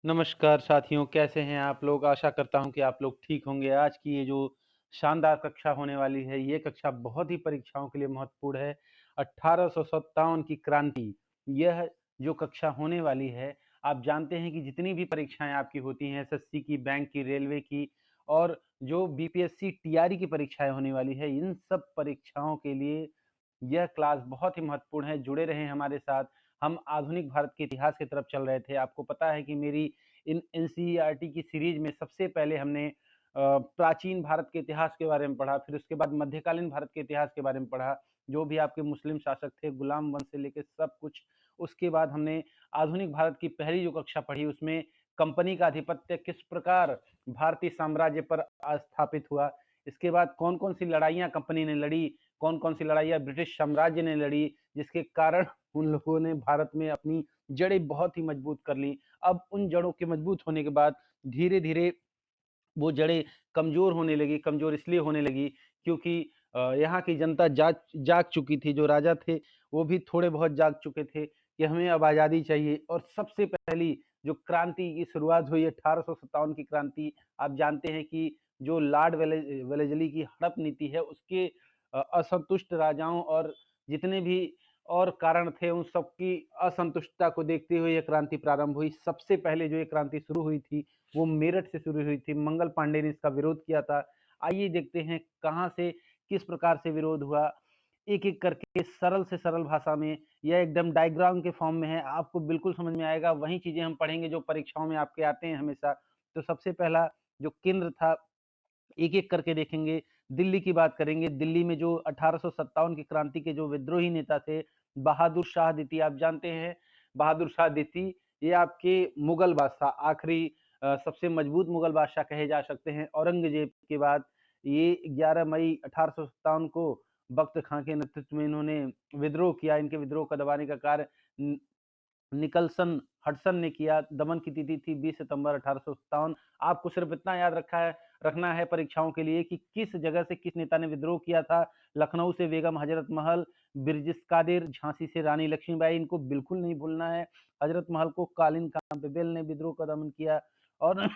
नमस्कार साथियों, कैसे हैं आप लोग? आशा करता हूँ कि आप लोग ठीक होंगे। आज की ये जो शानदार कक्षा होने वाली है, ये कक्षा बहुत ही परीक्षाओं के लिए महत्वपूर्ण है। 1857 की क्रांति, यह जो कक्षा होने वाली है, आप जानते हैं कि जितनी भी परीक्षाएँ आपकी होती हैं, एसएससी की, बैंक की, रेलवे की और जो बीपीएससी, टीआरई की परीक्षाएँ होने वाली है, इन सब परीक्षाओं के लिए यह क्लास बहुत ही महत्वपूर्ण है। जुड़े रहें हमारे साथ। हम आधुनिक भारत के इतिहास की तरफ चल रहे थे। आपको पता है कि मेरी इन एनसीईआरटी की सीरीज में सबसे पहले हमने प्राचीन भारत के इतिहास के बारे में पढ़ा, फिर उसके बाद मध्यकालीन भारत के इतिहास के बारे में पढ़ा, जो भी आपके मुस्लिम शासक थे, गुलाम वंश से लेके सब कुछ। उसके बाद हमने आधुनिक भारत की पहली जो कक्षा पढ़ी, उसमें कंपनी का आधिपत्य किस प्रकार भारतीय साम्राज्य पर स्थापित हुआ। इसके बाद कौन-कौन सी लड़ाइयाँ कंपनी ने लड़ी, कौन-कौन सी लड़ाइयाँ ब्रिटिश साम्राज्य ने लड़ी, जिसके कारण उन लोगों ने भारत में अपनी जड़ें बहुत ही मजबूत कर ली। अब उन जड़ों के मजबूत होने के बाद धीरे-धीरे वो जड़ें कमज़ोर होने लगी। कमज़ोर इसलिए होने लगी क्योंकि यहाँ की जनता जाग जाग चुकी थी। जो राजा थे, वो भी थोड़े बहुत जाग चुके थे कि हमें अब आज़ादी चाहिए। और सबसे पहली जो क्रांति की शुरुआत हुई 1857 की क्रांति, आप जानते हैं कि जो लॉर्ड वेलेज़ली की हड़प नीति है, उसके असंतुष्ट राजाओं और जितने भी और कारण थे, उन सबकी असंतुष्टता को देखते हुए ये क्रांति प्रारंभ हुई। सबसे पहले जो ये क्रांति शुरू हुई थी, वो मेरठ से शुरू हुई थी। मंगल पांडे ने इसका विरोध किया था। आइए देखते हैं कहाँ से, किस प्रकार से विरोध हुआ। एक-एक करके सरल से सरल भाषा में, यह एकदम डायग्राम के फॉर्म में है, आपको बिल्कुल समझ में आएगा। वही चीज़ें हम पढ़ेंगे जो परीक्षाओं में आपके आते हैं हमेशा। तो सबसे पहला जो केंद्र था, एक-एक करके देखेंगे। दिल्ली की बात करेंगे। दिल्ली में जो 1857 की क्रांति के जो विद्रोही नेता थे, बहादुर शाह द्वितीय, आप जानते हैं बहादुर शाह द्वितीय, ये आपके मुगल बादशाह, आखिरी सबसे मजबूत मुगल बादशाह कहे जा सकते हैं। औरंगज़ेब के बाद ये 11 मई 1857 को बख्त खां के नेतृत्व में इन्होंने विद्रोह किया। इनके विद्रोह को दबाने का कार्य न निकलसन हडसन ने किया। दमन की तिथि थी 20 सितंबर 1857। आपको सिर्फ इतना याद रखना है परीक्षाओं के लिए कि किस जगह से किस नेता ने विद्रोह किया था। लखनऊ से बेगम हजरत महल, बिरजिस कादिर, झांसी से रानी लक्ष्मीबाई, इनको बिल्कुल नहीं भूलना है। हजरत महल को कालीन खां बेबेल ने विद्रोह का दमन किया। और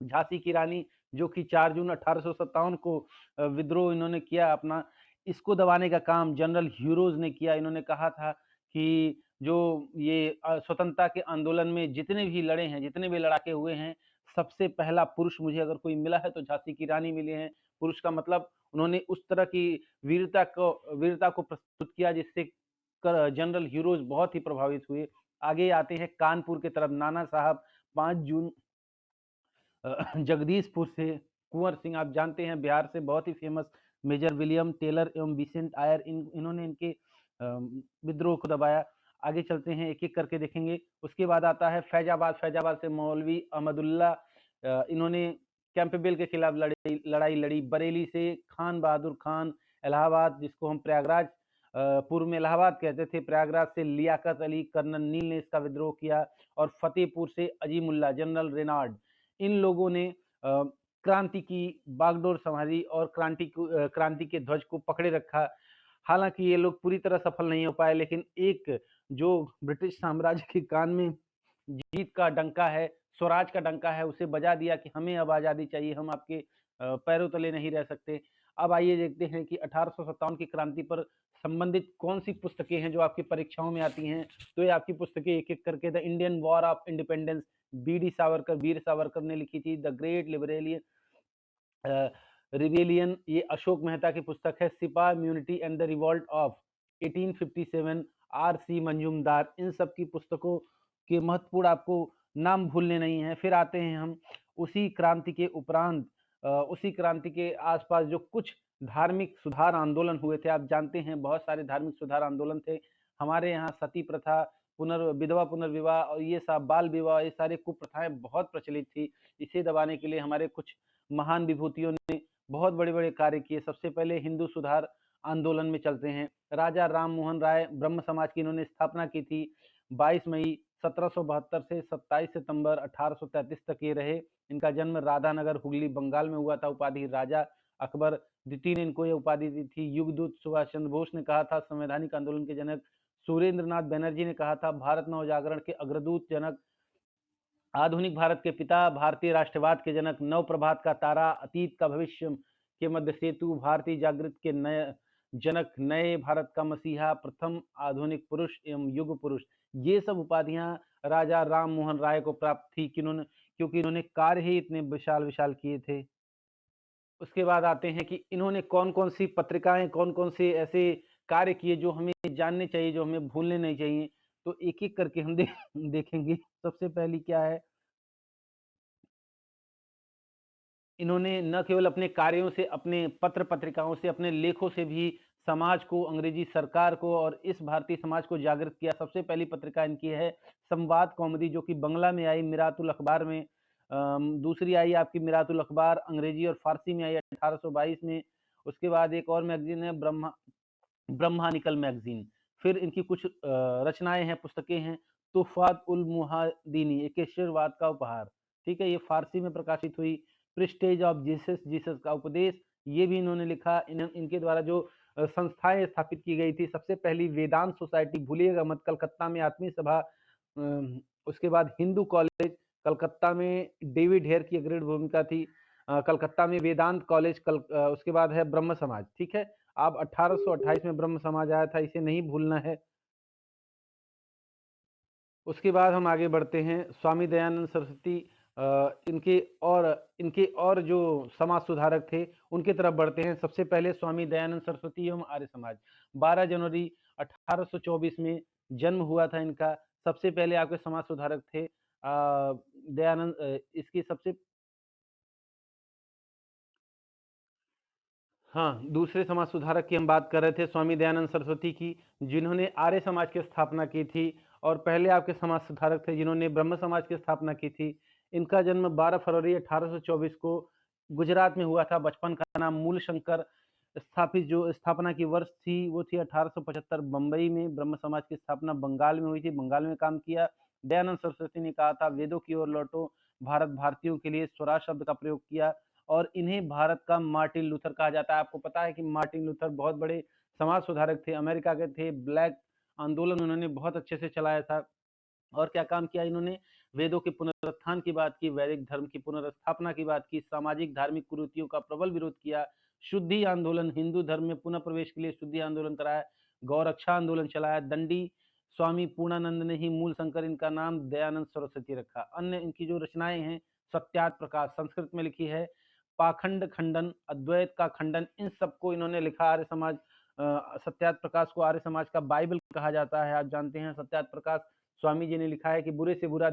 झांसी की रानी, जो कि 4 जून 1857 को विद्रोह इन्होंने किया अपना, इसको दबाने का काम जनरल ह्यूरोज ने किया। इन्होंने कहा था कि जो ये स्वतंत्रता के आंदोलन में जितने भी लड़े हैं, जितने भी लड़ाके हुए हैं, सबसे पहला पुरुष मुझे अगर कोई मिला है तो झांसी की रानी मिले हैं। पुरुष का मतलब उन्होंने उस तरह की वीरता को प्रस्तुत किया जिससे जनरल ह्यूरोज बहुत ही प्रभावित हुए। आगे आते हैं कानपुर की तरफ। नाना साहब 5 जून जगदीशपुर से। कुंवर सिंह, आप जानते हैं बिहार से बहुत ही फेमस। मेजर विलियम टेलर एवं बिसेंट आयर, इन्होंने इनके विद्रोह को दबाया। आगे चलते हैं, एक एक करके देखेंगे। उसके बाद आता है फैजाबाद। फैजाबाद से मौलवी अहमदुल्ला, इन्होंने कैंपबेल के खिलाफ लड़ाई लड़ी। बरेली से खान बहादुर खान। इलाहाबाद, जिसको हम प्रयागराज पूर्व में इलाहाबाद कहते थे, प्रयागराज से लियाकत अली, कर्नल नील ने इसका विद्रोह किया। और फतेहपुर से अजीमुल्ला, जनरल रेनाल्ड, इन लोगों ने क्रांति की बागडोर संभाली और क्रांति के ध्वज को पकड़े रखा। हालांकि ये लोग पूरी तरह सफल नहीं हो पाए, लेकिन एक जो ब्रिटिश साम्राज्य के कान में जीत का डंका है, स्वराज का डंका है, उसे बजा दिया कि हमें अब आज़ादी चाहिए, हम आपके पैरों तले नहीं रह सकते। अब आइए देखते हैं कि 1857 की क्रांति पर संबंधित कौन सी पुस्तकें हैं जो आपकी परीक्षाओं में आती हैं। तो ये आपकी पुस्तकें एक एक करके, the Indian war of independence, B D Savarkar, Veer Savarkar ने लिखी थी। द ग्रेट लिबरेलियन रिवेलियन, ये अशोक मेहता की पुस्तक है। Sepoy mutiny and the revolt of 1857, R C Majumdar. इन सब की पुस्तकों के महत्वपूर्ण आपको नाम भूलने नहीं है। फिर आते हैं हम उसी क्रांति के उपरांत, उसी क्रांति के आसपास जो कुछ धार्मिक सुधार आंदोलन हुए थे। आप जानते हैं बहुत सारे धार्मिक सुधार आंदोलन थे हमारे यहाँ। सती प्रथा, विधवा पुनर्विवाह और ये सब बाल विवाह, ये सारे कुप्रथाएं बहुत प्रचलित थी। इसे दबाने के लिए हमारे कुछ महान विभूतियों ने बहुत बड़े बड़े कार्य किए। सबसे पहले हिंदू सुधार आंदोलन में चलते हैं। राजा राम मोहन राय ब्रह्म समाज की इन्होंने स्थापना की थी। 22 मई 1772 से 27 सितंबर 1833 तक ये रहे। इनका जन्म राधानगर, हुगली, बंगाल में हुआ था। उपाधि राजा अकबर द्वितीय ने इनको ये उपाधि दी थी। युगदूत सुभाष चंद्र बोस ने कहा था संवैधानिक आंदोलन के जनक। सुरेंद्र नाथ बनर्जी ने कहा था भारत नव जागरण के अग्रदूत जनक। आधुनिक भारत के पिता, भारतीय राष्ट्रवाद के जनक, नव प्रभात का तारा, अतीत का भविष्य के मध्य सेतु, भारतीय जागृत के नए जनक, नए भारत का मसीहा, प्रथम आधुनिक पुरुष एवं युग पुरुष, ये सब उपाधियां राजा राम मोहन राय को प्राप्त थी क्योंकि इन्होंने कार्य ही इतने विशाल विशाल किए थे। उसके बाद आते हैं कि इन्होंने कौन कौन सी पत्रिकाएं, कौन कौन से ऐसे कार्य किए जो हमें जानने चाहिए, जो हमें भूलने नहीं चाहिए। तो एक एक करके हम देखेंगे। सबसे पहली क्या है, इन्होंने न केवल अपने कार्यों से, अपने पत्र पत्रिकाओं से, अपने लेखों से भी समाज को, अंग्रेजी सरकार को और इस भारतीय समाज को जागृत किया। सबसे पहली पत्रिका इनकी है संवाद कौमुदी, जो कि बंगला में आई मिरातुल अखबार में। दूसरी आई आपकी मिरातुल अखबार, अंग्रेजी और फारसी में आई 1822 में। उसके बाद एक और मैगजीन है ब्रह्मानिकल मैगजीन। फिर इनकी कुछ रचनाएं हैं, पुस्तकें हैं। तुफात उल मुहादीनी, एकेश्वरवाद का उपहार, ठीक है, ये फारसी में प्रकाशित हुई। प्रिस्टेज ऑफ जीसस, जीसस का उपदेश, ये भी इन्होंने लिखा। इनके द्वारा जो संस्थाएं स्थापित की गई थी, सबसे पहली वेदांत सोसाइटी, भूलिएगा मत, कलकत्ता में आत्मीय सभा। उसके बाद हिंदू कॉलेज कलकत्ता में, डेविड हेयर की अग्रणी भूमिका थी। कलकत्ता में वेदांत कॉलेज, उसके बाद है ब्रह्म समाज, ठीक है। अब 1828 में ब्रह्म समाज आया था, इसे नहीं भूलना है। उसके बाद हम आगे बढ़ते हैं, स्वामी दयानंद सरस्वती। इनके और जो समाज सुधारक थे उनकी तरफ बढ़ते हैं। सबसे पहले स्वामी दयानंद सरस्वती एवं आर्य समाज। 12 जनवरी 1824 में जन्म हुआ था इनका। सबसे पहले आपके समाज सुधारक थे दयानंद। इसकी सबसे हाँ, दूसरे समाज सुधारक की हम बात कर रहे थे, स्वामी दयानंद सरस्वती की, जिन्होंने आर्य समाज की स्थापना की थी। और पहले आपके समाज सुधारक थे जिन्होंने ब्रह्म समाज की स्थापना की थी। इनका जन्म 12 फरवरी 1824 को गुजरात में हुआ था। बचपन का नाम मूल शंकर। स्थापित जो स्थापना की वर्ष थी वो थी 1875 बंबई में। ब्रह्म समाज की स्थापना बंगाल में हुई थी, बंगाल में काम किया। दयानंद सरस्वती ने कहा था वेदों की ओर लौटो, भारत भारतीयों के लिए स्वराज शब्द का प्रयोग किया। और इन्हें भारत का मार्टिन लूथर कहा जाता है। आपको पता है कि मार्टिन लूथर बहुत बड़े समाज सुधारक थे, अमेरिका के थे। ब्लैक आंदोलन उन्होंने बहुत अच्छे से चलाया था। और क्या काम किया इन्होंने, वेदों के पुनरुत्थान की बात की, वैदिक धर्म की पुनर्स्थापना की बात की, सामाजिक धार्मिक कुरीतियों का प्रबल विरोध किया, शुद्धि आंदोलन, हिंदू धर्म में पुनः प्रवेश के लिए शुद्धि आंदोलन कराया, गौरक्षा आंदोलन चलाया, दंडी स्वामी पूर्णानंद ने ही मूल शंकर इनका नाम दयानंद सरस्वती रखा। अन्य इनकी जो रचनाएं हैं, सत्यार्थ प्रकाश संस्कृत में लिखी है, पाखंड खंडन, अद्वैत का खंडन, इन सबको इन्होंने लिखा। आर्य समाज, सत्यार्थ प्रकाश को आर्य समाज का बाइबल कहा जाता है, आप जानते हैं। सत्यार्थ प्रकाश स्वामी जी ने लिखा है कि बुरे से बुरा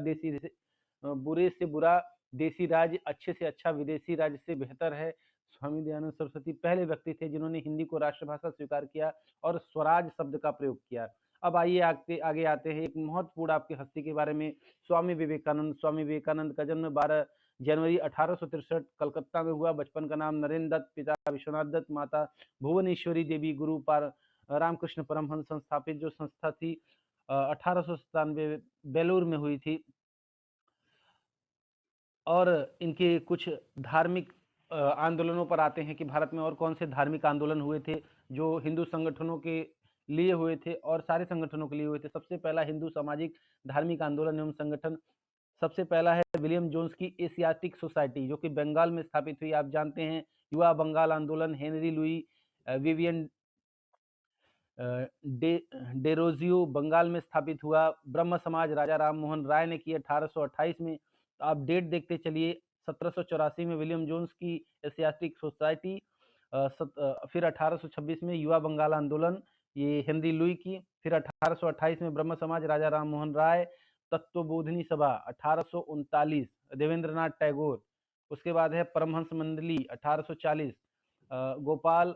देसी राज्य अच्छे से अच्छा विदेशी राज्य से बेहतर है। स्वामी दयानंद सरस्वती पहले व्यक्ति थे जिन्होंने हिंदी को राष्ट्रभाषा स्वीकार किया और स्वराज शब्द का प्रयोग किया। अब आइए आगे आते हैं एक महत्वपूर्ण आपकी हस्ती के बारे में, स्वामी विवेकानंद। स्वामी विवेकानंद का जन्म 12 जनवरी 1863 कलकत्ता में हुआ। बचपन का नाम नरेंद्र दत्त, पिता विश्वनाथ दत्त, माता भुवनेश्वरी देवी। गुरु पार रामकृष्ण परमहंस संस्थापित जो संस्था थी 1897 बेलूर में हुई थी। और इनके कुछ धार्मिक आंदोलनों पर आते हैं कि भारत में और कौन से धार्मिक आंदोलन हुए थे जो हिंदू संगठनों के लिए हुए थे और सारे संगठनों के लिए हुए थे। सबसे पहला हिंदू सामाजिक धार्मिक आंदोलन एवं संगठन, सबसे पहला है विलियम जोन्स की एशियाटिक सोसाइटी, जो कि बंगाल में स्थापित हुई। आप जानते हैं युवा बंगाल आंदोलन, Henry Louis Vivian Derozio Bengal में स्थापित हुआ। ब्रह्म समाज राजा राम मोहन राय ने की 1828 में। तो आप डेट देखते चलिए, 1784 में विलियम जोन्स की एशियाटिक सोसाइटी, फिर 1826 में युवा बंगाल आंदोलन, ये हेनरी लुई की। फिर 1828 में ब्रह्म समाज राजा राम मोहन राय। तत्वबोधिनी सभा 1839 देवेंद्रनाथ टैगोर। उसके बाद है परमहंस मंडली 1840 गोपाल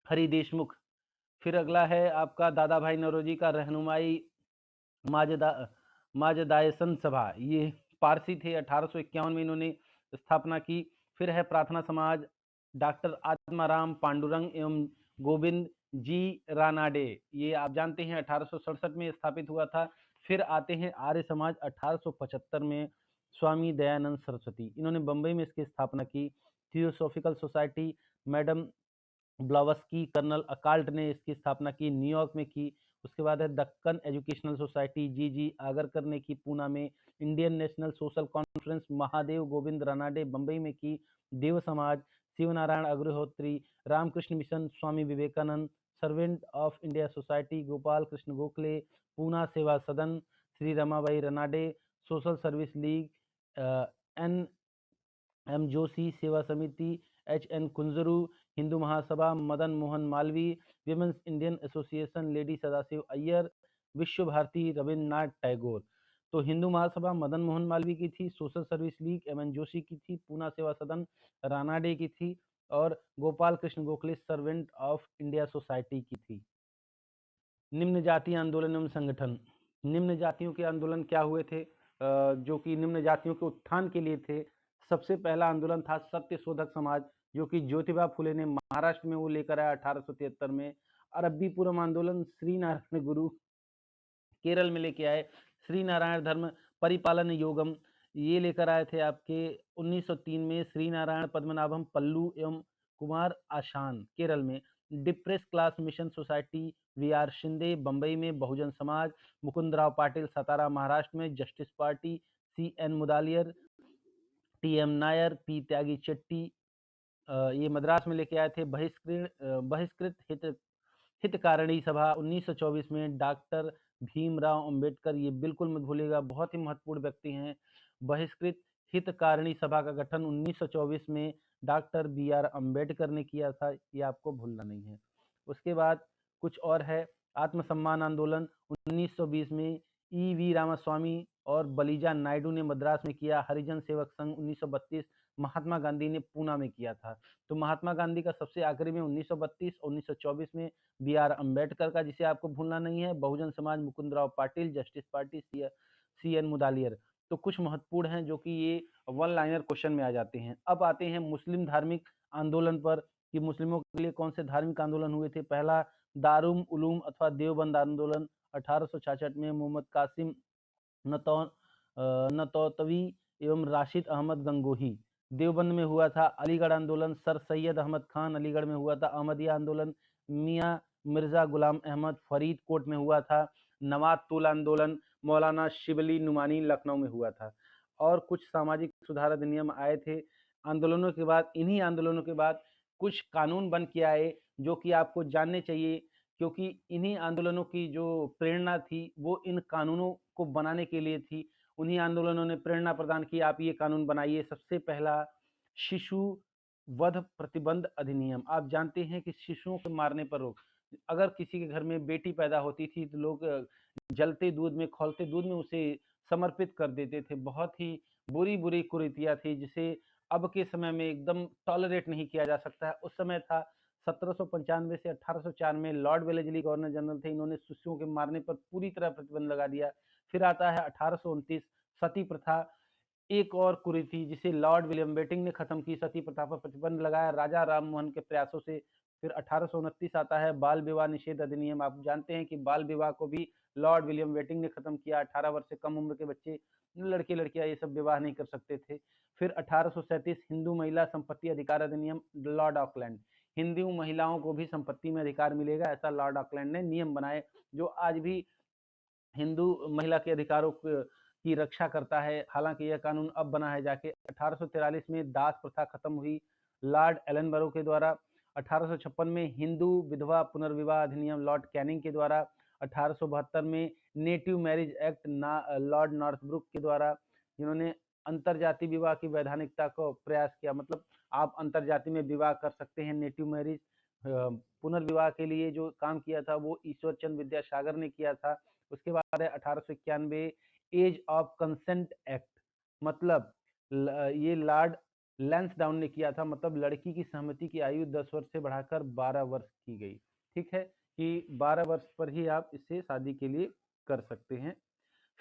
हरि देशमुख। फिर अगला है आपका दादा भाई नौरोजी का रहनुमाई माजदा माजदायसन सभा, ये पारसी थे। 1851 में इन्होंने स्थापना की। फिर है प्रार्थना समाज, डॉक्टर आत्माराम पांडुरंग एवं गोविंद जी रानाडे, ये आप जानते हैं 1867 में स्थापित हुआ था। फिर आते हैं आर्य समाज 1875 में, स्वामी दयानंद सरस्वती, इन्होंने बंबई में इसकी स्थापना की। Theosophical society, madam Blavatsky, colonel अकाल्ट ने इसकी स्थापना की, न्यूयॉर्क में की। उसके बाद है Deccan educational society G Agarkar ने की पूना में, Indian national social conference Mahadev Govind Ranade Bombay में की, Dev Samaj Shivnarayan Agnihotri, Ramakrishna mission Swami Vivekananda, servant of India society Gopal Krishna Gokhale, Poona Seva Sadan Shri Ramabai Ranade, social service league N M Joshi Seva Samiti, H N Kunzru, Hindu Mahasabha Madan Mohan Malaviya, women's Indian association lady Sadashiv Iyer, Vishwa Bharati Rabindranath Tagore. तो हिंदू महासभा मदन मोहन मालवीय की थी, social service league M N Joshi की थी, पूना सेवा सदन रानाडे की थी और Gopal Krishna Gokhale servant of India society की थी। निम्न जाति आंदोलन एवं संगठन। निम्न जातियों के आंदोलन क्या हुए थे जो कि निम्न जातियों के उत्थान के लिए थे। सबसे पहला आंदोलन था सत्य शोधक समाज, जो कि ज्योतिबा फुले ने महाराष्ट्र में वो लेकर आया 1873 में। अरब्बी पूरम आंदोलन श्री नारायण गुरु केरल में लेके आए। श्री नारायण धर्म परिपालन योगम ये लेकर आए थे आपके 1903 में। श्री नारायण पद्मनाभम पल्लू एवं कुमार आशान केरल में। Depressed class mission society V R Shinde Bombay में। बहुजन समाज मुकुंदराव पाटिल सतारा महाराष्ट्र में। Justice party C N Mudaliar, T M Nair, P Tyagi Chetty ये मद्रास में लेके आए थे। बहिष्कृत हितकारिणी सभा 1924 में। डॉक्टर भीमराव अंबेडकर, ये बिल्कुल मत भूलिएगा, बहुत ही महत्वपूर्ण व्यक्ति हैं। बहिष्कृत हितकारिणी सभा का गठन 1924 में डॉक्टर बी आर अम्बेडकर ने किया था, ये आपको भूलना नहीं है। उसके बाद कुछ और है। आत्मसम्मान आंदोलन 1920 में ई वी रामास्वामी और बलीजा नायडू ने मद्रास में किया। हरिजन सेवक संघ 1932 महात्मा गांधी ने पूना में किया था। तो महात्मा गांधी का सबसे आखिरी में 1932 1924 में बी आर अम्बेडकर का, जिसे आपको भूलना नहीं है। Bahujan Samaj Mukundrao Patil, justice party C N Mudaliar. तो कुछ महत्वपूर्ण हैं जो कि ये वन लाइनर क्वेश्चन में आ जाते हैं। अब आते हैं मुस्लिम धार्मिक आंदोलन पर कि मुस्लिमों के लिए कौन से धार्मिक आंदोलन हुए थे। पहला दारुल उलूम अथवा देवबंद आंदोलन 1866 में। मोहम्मद कासिम नतौतवी एवं राशिद अहमद गंगोही देवबंद में हुआ था। अलीगढ़ आंदोलन सर सैयद अहमद खान अलीगढ़ में हुआ था। अहमदिया आंदोलन मियां मिर्जा गुलाम अहमद फरीदकोट में हुआ था। नवातुल आंदोलन मौलाना शिबली नुमानी लखनऊ में हुआ था। और कुछ सामाजिक सुधार अधिनियम आए थे आंदोलनों के बाद। इन्हीं आंदोलनों के बाद कुछ कानून बन के आए जो कि आपको जानने चाहिए, क्योंकि इन्हीं आंदोलनों की जो प्रेरणा थी वो इन कानूनों को बनाने के लिए थी। उन्हीं आंदोलनों ने प्रेरणा प्रदान की, आप ये कानून बनाइए। सबसे पहला शिशु वध प्रतिबंध अधिनियम। आप जानते हैं कि शिशुओं को मारने पर रोक। अगर किसी के घर में बेटी पैदा होती थी तो लोग जलते दूध में खौलते दूध में उसे समर्पित कर देते थे। बहुत ही बुरी बुरी कुरीतियां थी जिसे अब के समय में एकदम टॉलरेट नहीं किया जा सकता है। उस समय था 1795 से 1804 में लॉर्ड वेलेस्ली गवर्नर जनरल थे। इन्होंने शिशुओं के मारने पर पूरी तरह प्रतिबंध लगा दिया। फिर आता है 1829 सती प्रथा, एक और कुरीति जिसे लॉर्ड विलियम बेटिंग ने खत्म की। सती प्रथा पर प्रतिबंध लगाया राजा राम मोहन के प्रयासों से। फिर 1829 आता है बाल विवाह निषेध अधिनियम। आप जानते हैं कि बाल विवाह को भी लॉर्ड विलियम बेटिंग ने खत्म किया। 18 वर्ष से कम उम्र के बच्चे, लड़के लड़कियां ये सब विवाह नहीं कर सकते थे। फिर 1837 हिंदू महिला संपत्ति अधिकार अधिनियम लॉर्ड ऑकलैंड। हिंदू महिलाओं को भी संपत्ति में अधिकार मिलेगा, ऐसा लॉर्ड ऑकलैंड ने नियम बनाए, जो आज भी हिंदू महिला के अधिकारों की रक्षा करता है। हालांकि यह कानून अब बना है जाके। 1843 में दास प्रथा खत्म हुई लॉर्ड एलनबरो के द्वारा। 1856 में हिंदू विधवा पुनर्विवाह अधिनियम लॉर्ड कैनिंग के द्वारा। 1872 में native marriage act Lord Northbrook के द्वारा, जिन्होंने अंतरजातीय विवाह की वैधानिकता को प्रयास किया। मतलब आप अंतरजातीय में विवाह कर सकते हैं। नेटिव मैरिज पुनर्विवाह के लिए जो काम किया था वो ईश्वर चंद्र विद्यासागर ने किया था। उसके बाद है 1891 एज ऑफ कंसेंट एक्ट, मतलब ये लॉर्ड लैंसडाउन ने किया था। मतलब लड़की की सहमति की आयु 10 वर्ष से बढ़ाकर 12 वर्ष की गई। ठीक है कि 12 वर्ष पर ही आप इससे शादी के लिए कर सकते हैं।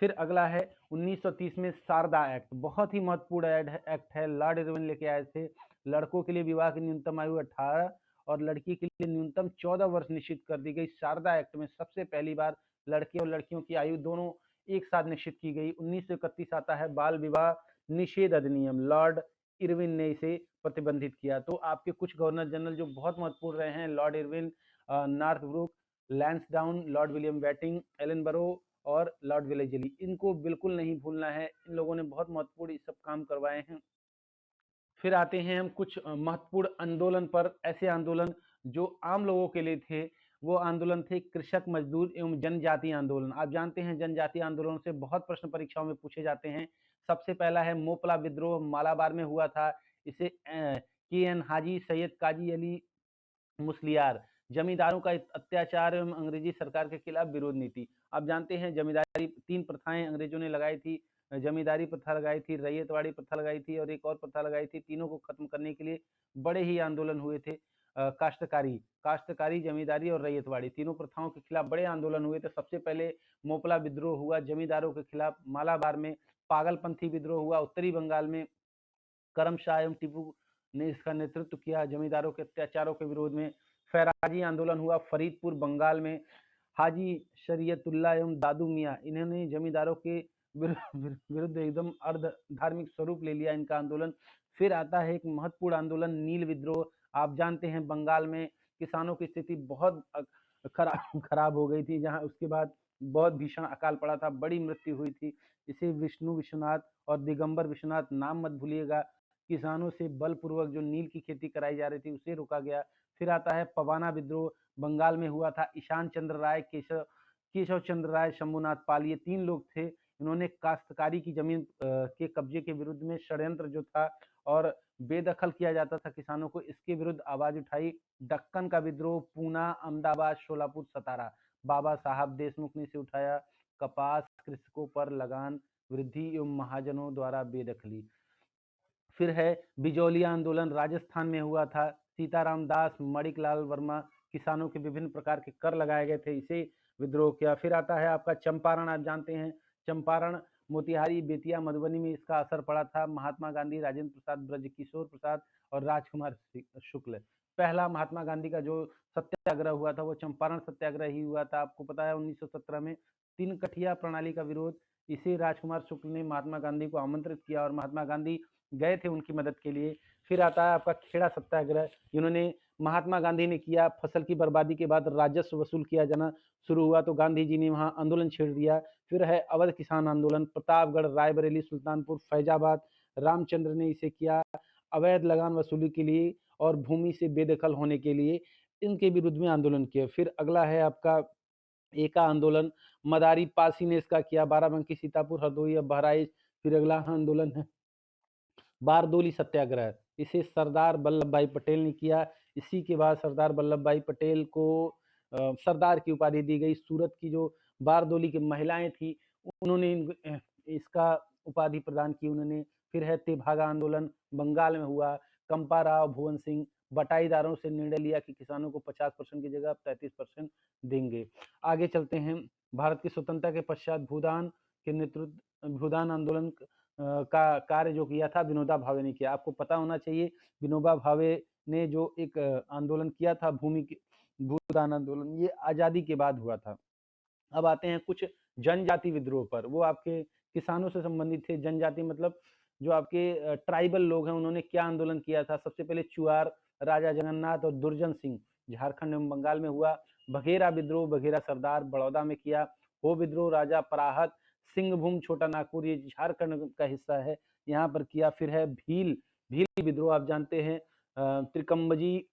फिर अगला है 1930 में शारदा एक्ट, बहुत ही महत्वपूर्ण एक्ट है। लॉर्ड इरविन लेके आए थे। लड़कों के लिए विवाह की न्यूनतम आयु 18 और लड़की के लिए न्यूनतम 14 वर्ष निश्चित कर दी गई। शारदा एक्ट में सबसे पहली बार लड़के और लड़कियों की आयु दोनों एक साथ निश्चित की गई। 1931 आता है बाल विवाह निषेध अधिनियम, लॉर्ड इरविन ने इसे प्रतिबंधित किया। तो आपके कुछ गवर्नर जनरल जो बहुत महत्वपूर्ण रहे हैं, Lord Irwin, Northbrook, Lansdowne, Lord William Bentinck, Ellenborough और लॉर्ड वेलेस्ली, इनको बिल्कुल नहीं भूलना है। इन लोगों ने बहुत महत्वपूर्ण ये सब काम करवाए हैं। फिर आते हैं हम कुछ महत्वपूर्ण आंदोलन पर। ऐसे आंदोलन जो आम लोगों के लिए थे, वो आंदोलन थे कृषक, मजदूर एवं जनजातीय आंदोलन। आप जानते हैं जनजातीय आंदोलन से बहुत प्रश्न परीक्षाओं में पूछे जाते हैं। सबसे पहला है मोपला विद्रोह, मालाबार में हुआ था। इसे के एन हाजी, सैयद काजी अली मुस्लियार, जमींदारों का अत्याचार एवं अंग्रेजी सरकार के खिलाफ विरोध नीति। आप जानते हैं जमींदारी, तीन प्रथाएं अंग्रेजों ने लगाई थी। जमींदारी प्रथा लगाई थी, रैयतवाड़ी प्रथा लगाई थी और एक और प्रथा लगाई थी। तीनों को खत्म करने के लिए बड़े ही आंदोलन हुए थे। काश्तकारी काश्तकारी जमींदारी और रैयतवाड़ी, तीनों प्रथाओं के खिलाफ बड़े आंदोलन हुए थे। सबसे पहले मोपला विद्रोह हुआ जमींदारों के खिलाफ मालाबार में। पागलपंथी विद्रोह हुआ उत्तरी बंगाल में, करमशाह एवं टिपू ने इसका नेतृत्व किया जमींदारों के अत्याचारों के विरोध में। फैराजी आंदोलन हुआ फरीदपुर बंगाल में। हाजी शरीयतुल्लाह एवं दादू मियाँ, इन्होंने जमींदारों के विरुद्ध एकदम अर्ध धार्मिक स्वरूप ले लिया इनका आंदोलन। फिर आता है एक महत्वपूर्ण आंदोलन नील विद्रोह। आप जानते हैं बंगाल में किसानों की स्थिति बहुत खराब हो गई थी, जहां उसके बाद बहुत भीषण अकाल पड़ा था, बड़ी मृत्यु हुई थी। इसे विष्णु विश्वनाथ और दिगंबर विश्वनाथ, नाम मत भूलिएगा। किसानों से बलपूर्वक जो नील की खेती कराई जा रही थी उसे रोका गया। फिर आता है पवाना विद्रोह, बंगाल में हुआ था। ईशान चंद्र राय, केशव चंद्र राय, शंभुनाथ पाल, ये तीन लोग थे। इन्होंने काश्तकारी की जमीन के कब्जे के विरुद्ध में षड्यंत्र जो था और बेदखल किया जाता था किसानों को, इसके विरुद्ध आवाज उठाई। दक्कन का विद्रोह, पूना, अहमदाबाद, शोलापुर, सतारा, बाबा साहब देशमुख ने इसे उठाया। कपास कृषकों पर लगान वृद्धि एवं महाजनों द्वारा बेदखली। फिर है बिजौलिया आंदोलन, राजस्थान में हुआ था। सीताराम दास, मणिकलाल वर्मा, किसानों के विभिन्न प्रकार के कर लगाए गए थे, इसे विद्रोह किया। फिर आता है आपका चंपारण। आप जानते हैं चंपारण, मोतिहारी, बेतिया, मधुबनी में इसका असर पड़ा था। महात्मा गांधी, राजेंद्र प्रसाद, ब्रजकिशोर प्रसाद और राजकुमार शुक्ल। पहला महात्मा गांधी का जो सत्याग्रह हुआ था वो चंपारण सत्याग्रह ही हुआ था। आपको पता है 1917 में तीन कठिया प्रणाली का विरोध, इसे राजकुमार शुक्ल ने महात्मा गांधी को आमंत्रित किया और महात्मा गांधी गए थे उनकी मदद के लिए। फिर आता है आपका खेड़ा सत्याग्रह, जिन्होंने महात्मा गांधी ने किया। फसल की बर्बादी के बाद राजस्व वसूल किया जाना शुरू हुआ तो गांधी जी ने वहां आंदोलन छेड़ दिया। फिर है अवध किसान आंदोलन, प्रतापगढ़, रायबरेली, सुल्तानपुर, फैजाबाद, रामचंद्र ने इसे किया अवैध लगान वसूली के लिए और भूमि से बेदखल होने के लिए, इनके विरुद्ध में आंदोलन किया। फिर अगला है आपका एका आंदोलन, मदारी पासी ने इसका किया, बाराबंकी, सीतापुर, हरदोई, बहराइच। फिर अगला आंदोलन है बारदोली सत्याग्रह, इसे सरदार वल्लभ भाई पटेल ने किया। इसी के बाद सरदार वल्लभ भाई पटेल को सरदार की उपाधि दी गई। सूरत की जो बारदोली की महिलाएं थी उन्होंने इसका उपाधि प्रदान की उन्होंने। फिर है तेभागा आंदोलन, बंगाल में हुआ। कंपाराव, भुवन सिंह, बटाईदारों से निर्णय लिया कि किसानों को 50% की जगह 33% देंगे। आगे चलते हैं। भारत की स्वतंत्रता के पश्चात भूदान आंदोलन का कार्य जो किया था विनोबा भावे ने किया। आपको पता होना चाहिए विनोबा भावे ने जो एक आंदोलन किया था भूदान आंदोलन, ये आजादी के बाद हुआ था। अब आते हैं कुछ जनजाति विद्रोह पर। वो आपके किसानों से संबंधित थे। जनजाति मतलब जो आपके ट्राइबल लोग हैं, उन्होंने क्या आंदोलन किया था। सबसे पहले चुआर, राजा जगन्नाथ और दुर्जन सिंह, झारखंड एवं बंगाल में हुआ। बघेरा विद्रोह, बघेरा सरदार, बड़ौदा में किया। हो विद्रोह, राजा पराहत, सिंहभूम, छोटा नागपुर, ये झारखंड का हिस्सा है, यहाँ पर किया। फिर है भील विद्रोह, आप जानते हैं त्रिकम्बजी,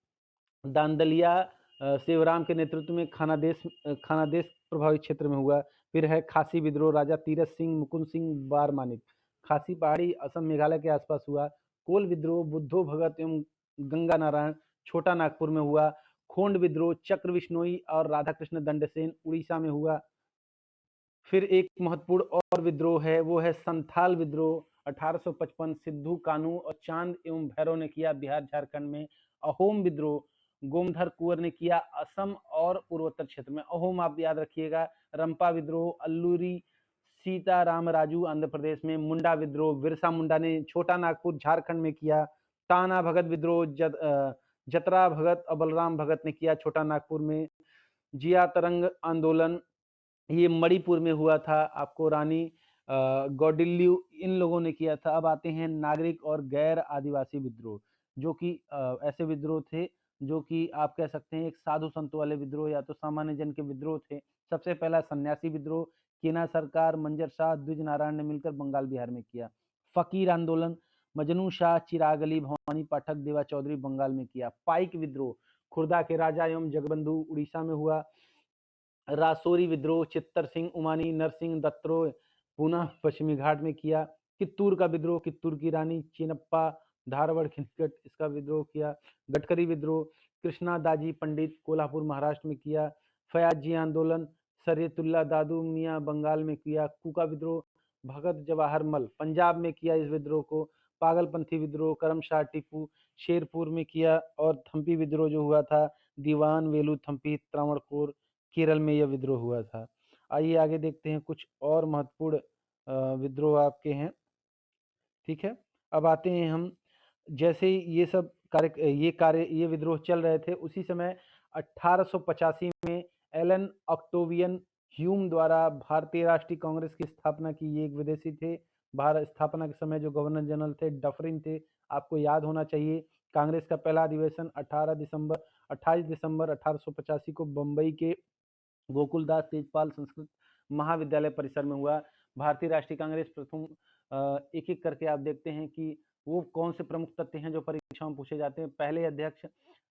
दांदलिया, सेवराम के नेतृत्व में खानादेश प्रभावित क्षेत्र में हुआ। फिर है खासी विद्रोह, राजा तीरथ सिंह, मुकुंद सिंह बारमानिक, खासी पहाड़ी, असम, मेघालय के आसपास हुआ। कोल विद्रोह, बुद्धो भगत एवं गंगा नारायण, छोटा नागपुर में हुआ। खोंड विद्रोह, चक्र विश्नोई और राधा कृष्ण दंडसेन, उड़ीसा में हुआ। फिर एक महत्वपूर्ण और विद्रोह है, वो है संथाल विद्रोह, 1855, सिद्धू कानू और चांद एवं भैरव ने किया बिहार झारखंड में। अहोम विद्रोह, गोमधर कुंवर ने किया असम और पूर्वोत्तर क्षेत्र में। अहोम आप याद रखिएगा। रंपा विद्रोह, अल्लूरी सीताराम राजू आंध्र प्रदेश में। मुंडा विद्रोह, बिरसा मुंडा ने छोटा नागपुर झारखंड में किया। ताना भगत विद्रोह, जतरा भगत और बलराम भगत ने किया छोटा नागपुर में। जिया तरंग आंदोलन, ये मणिपुर में हुआ था। आपको रानी गौडिल्यू, इन लोगों ने किया था। अब आते हैं नागरिक और गैर आदिवासी विद्रोह, जो कि ऐसे विद्रोह थे जो कि आप कह सकते हैं एक साधु संतों वाले विद्रोह या तो सामान्य जन के विद्रोह थे। सबसे पहला सन्यासी विद्रोह केना सरकार, मंजर शाह, द्विज नारायण ने मिलकर बंगाल बिहार में किया। फकीर आंदोलन मजनू शाह, चिराग अली, भवानी पाठक, देवा चौधरी बंगाल में किया। पाइक विद्रोह खुर्दा के राजा एवं जगबंधु उड़ीसा में हुआ। रासोरी विद्रोह चित्तर सिंह, उमानी, नरसिंह दत्तरोय पुनः पश्चिमी घाट में किया। कित्तूर का विद्रोह कित्तूर की रानी चेन्नप्पा धारवाड़ के निकट इसका विद्रोह किया। गडकरी विद्रोह कृष्णा दाजी पंडित कोल्हापुर महाराष्ट्र में किया। फयाजी आंदोलन सरियतुल्ला दादू मियाँ बंगाल में किया। कूका विद्रोह भगत जवाहर मल पंजाब में किया इस विद्रोह को। पागलपंथी विद्रोह करमशाह टीपू शेरपुर में किया। और थम्पी विद्रोह जो हुआ था दीवान वेलू थम्पी त्रावणकोर केरल में यह विद्रोह हुआ था। आइए आगे देखते हैं कुछ और महत्वपूर्ण विद्रोह आपके हैं। ठीक है, अब आते हैं हम जैसे ये सब ये विद्रोह चल रहे थे उसी समय 1885 में एलन ऑक्टेवियन ह्यूम द्वारा भारतीय राष्ट्रीय कांग्रेस की स्थापना की। ये एक विदेशी थे। भारत स्थापना के समय जो गवर्नर जनरल थे डफरिन थे। आपको याद होना चाहिए कांग्रेस का पहला अधिवेशन 28 दिसंबर 1885 को बम्बई के गोकुलदास तेजपाल संस्कृत महाविद्यालय परिसर में हुआ। भारतीय राष्ट्रीय कांग्रेस प्रथम एक एक करके आप देखते हैं कि वो कौन से प्रमुख तथ्य हैं जो परीक्षाओं में पूछे जाते हैं। पहले अध्यक्ष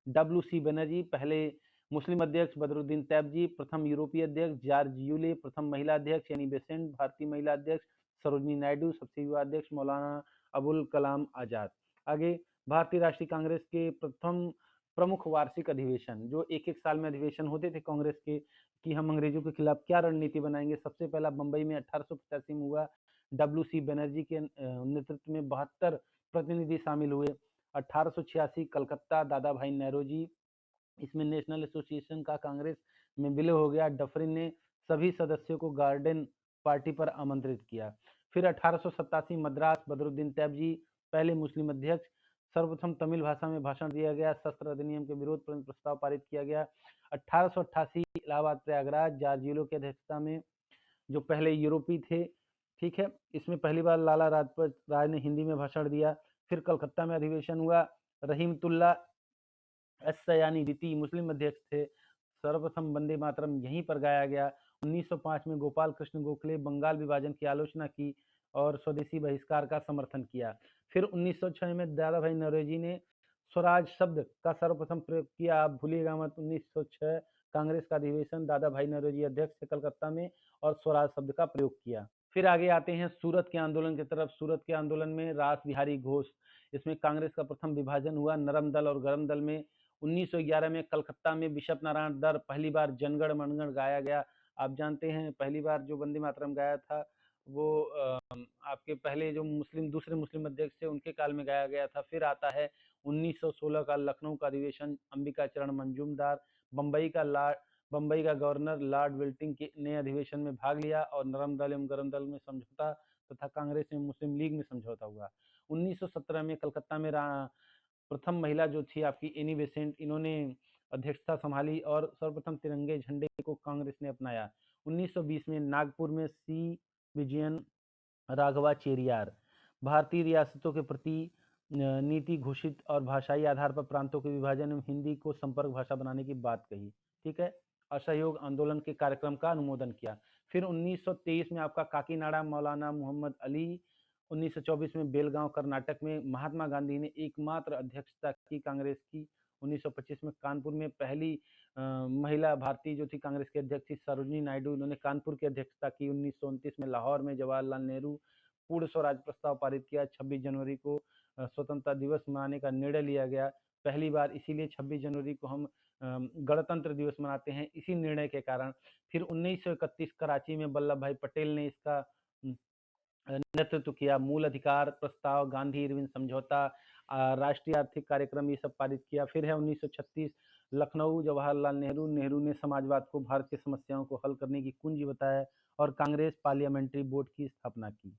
डब्ल्यू.सी. बनर्जी, पहले मुस्लिम अध्यक्ष बदरुद्दीन तैयबजी, प्रथम यूरोपीय अध्यक्ष जॉर्ज यूले, प्रथम महिला अध्यक्ष एनी बेसेंट, भारतीय महिला अध्यक्ष सरोजनी नायडू, सबसे युवा अध्यक्ष मौलाना अबुल कलाम आजाद। आगे भारतीय राष्ट्रीय कांग्रेस के प्रथम प्रमुख वार्षिक अधिवेशन जो एक एक साल में अधिवेशन होते थे कांग्रेस के कि हम अंग्रेजों के खिलाफ क्या रणनीति बनाएंगे। सबसे पहला बंबई में 1885 में हुआ। डब्ल्यू.सी. बनर्जी के नेतृत्व में 72 प्रतिनिधि शामिल हुए। 1886 कलकत्ता दादा भाई नेहरूजी, इसमें नेशनल एसोसिएशन का कांग्रेस में विलय हो गया। डफरिन ने सभी सदस्यों को गार्डन पार्टी पर आमंत्रित किया। फिर 1887 मद्रास बदरुद्दीन तैयबजी पहले मुस्लिम अध्यक्ष, सर्वप्रथम तमिल भाषा में भाषण दिया गया। शस्त्र अधिनियम के विरोध पर प्रस्ताव पारित किया गया। 1888 इलाहाबाद प्रयागराज जॉर्ज यूलो की अध्यक्षता में जो पहले यूरोपीय थे। ठीक है, इसमें पहली बार लाला राजपत राय ने हिंदी में भाषण दिया। फिर कलकत्ता में अधिवेशन हुआ। रहीमतुल्ला सयानी द्वितीय मुस्लिम अध्यक्ष थे। सर्वप्रथम वंदे मातरम यहीं पर गाया गया। 1905 में गोपाल कृष्ण गोखले बंगाल विभाजन की आलोचना की और स्वदेशी बहिष्कार का समर्थन किया। फिर 1906 में दादा भाई नौरोजी ने स्वराज शब्द का सर्वप्रथम प्रयोग किया। आप भूलिएगा मत, 1906 कांग्रेस का अधिवेशन दादा भाई नौरोजी अध्यक्ष थे कलकत्ता में और स्वराज शब्द का प्रयोग किया। फिर आगे आते हैं सूरत के आंदोलन की तरफ। सूरत के आंदोलन में रास बिहारी घोष, इसमें कांग्रेस का प्रथम विभाजन हुआ नरम दल और गरम दल में। 1911 में कलकत्ता में बिशप नारायण दर पहली बार जनगण मनगण गाया गया। आप जानते हैं पहली बार जो वंदे मातरम गाया था वो आपके पहले जो दूसरे मुस्लिम अध्यक्ष थे उनके काल में गाया गया था। फिर आता है 1916 का लखनऊ का अधिवेशन, अंबिका चरण मंजूमदार बम्बई का गवर्नर लॉर्ड विल्टिंग ने अधिवेशन में भाग लिया और नरम दल एवं गरम दल में समझौता तथा कांग्रेस एवं मुस्लिम लीग में समझौता हुआ। 1917 में कलकत्ता में प्रथम महिला जो थी आपकी एनी बेसेंट, इन्होंने अध्यक्षता संभाली और सर्वप्रथम तिरंगे झंडे को कांग्रेस ने अपनाया। 1920 में नागपुर में सी विजयन राघवा चेरियार भारतीय रियासतों के प्रति नीति घोषित और भाषाई आधार पर प्रांतों के विभाजन एवं हिंदी को संपर्क भाषा बनाने की बात कही। ठीक है, असहयोग आंदोलन के कार्यक्रम का अनुमोदन किया। फिर 1923 में आपका काकीनाडा मौलाना मोहम्मद अली। 1924 में बेलगांव कर्नाटक में महात्मा गांधी ने एकमात्र अध्यक्षता की कांग्रेस की। 1925 में कानपुर में पहली महिला भारतीय जो थी कांग्रेस के अध्यक्ष थी सरोजनी नायडू, इन्होंने कानपुर की अध्यक्षता की। 1929 में लाहौर में जवाहरलाल नेहरू पूर्ण स्वराज प्रस्ताव पारित किया। 26 जनवरी को स्वतंत्रता दिवस मनाने का निर्णय लिया गया। पहली बार इसीलिए 26 जनवरी को हम गणतंत्र दिवस मनाते हैं, इसी निर्णय के कारण। फिर 1931 कराची में वल्लभ भाई पटेल ने इसका नेतृत्व किया। मूल अधिकार प्रस्ताव, गांधी इरविन समझौता, राष्ट्रीय आर्थिक कार्यक्रम, ये सब पारित किया। फिर है 1936 लखनऊ, जवाहरलाल नेहरू ने समाजवाद को भारत की समस्याओं को हल करने की कुंजी बताया और कांग्रेस पार्लियामेंट्री बोर्ड की स्थापना की।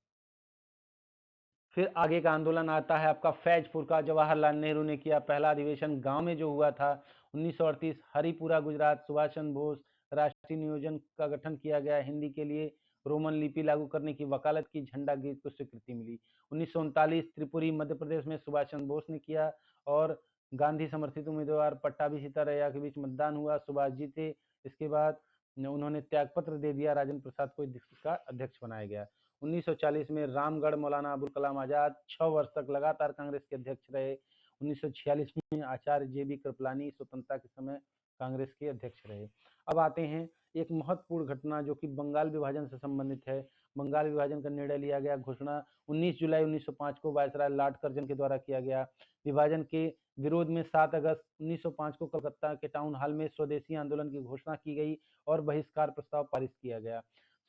फिर आगे का आंदोलन आता है आपका फैजपुर का। जवाहरलाल नेहरू ने किया पहला अधिवेशन गांव में जो हुआ था। 1938 हरिपुरा गुजरात, सुभाष चंद्र बोस राष्ट्रीय नियोजन का गठन किया गया। हिंदी के लिए रोमन लिपि लागू करने की वकालत की, झंडा गीत को स्वीकृति मिली। 1939 त्रिपुरी मध्य प्रदेश में सुभाष चंद्र बोस ने किया और गांधी समर्थित उम्मीदवार पट्टाभी सीतारैया के बीच मतदान हुआ, सुभाष जीते। इसके बाद उन्होंने त्यागपत्र दे दिया, राजेंद्र प्रसाद को इसका अध्यक्ष बनाया गया। 1940 में रामगढ़ मौलाना अबुल कलाम आजाद 6 वर्ष तक लगातार कांग्रेस के अध्यक्ष रहे। 1946 में आचार्य जेबी कृपलानी स्वतंत्रता के समय कांग्रेस के अध्यक्ष रहे। अब आते हैं एक महत्वपूर्ण घटना जो कि बंगाल विभाजन से संबंधित है। बंगाल विभाजन का निर्णय लिया गया, घोषणा 19 जुलाई 1905 को वायसराय लॉर्ड कर्जन के द्वारा किया गया। विभाजन के विरोध में 7 अगस्त 1905 को कलकत्ता के टाउन हॉल में स्वदेशी आंदोलन की घोषणा की गई और बहिष्कार प्रस्ताव पारित किया गया।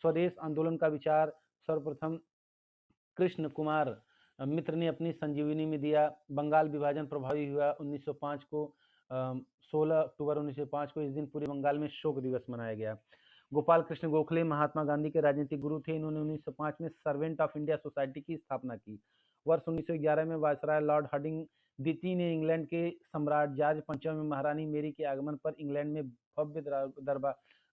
स्वदेश आंदोलन का विचार सर्वप्रथम कृष्ण कुमार मित्र ने अपनी संजीवनी में दिया। बंगाल विभाजन प्रभावी हुआ 1905 को 16 अक्टूबर 1905 को इस दिन पूरे बंगाल में शोक दिवस मनाया गया। गोपाल कृष्ण गोखले महात्मा गांधी के राजनीतिक गुरु थे। इन्होंने 1905 में सर्वेंट ऑफ इंडिया सोसाइटी की स्थापना की। वर्ष 1911 में वायसराय लॉर्ड हार्डिंग द्वितीय ने इंग्लैंड के सम्राट जॉर्ज पंचम में महारानी मेरी के आगमन पर इंग्लैंड में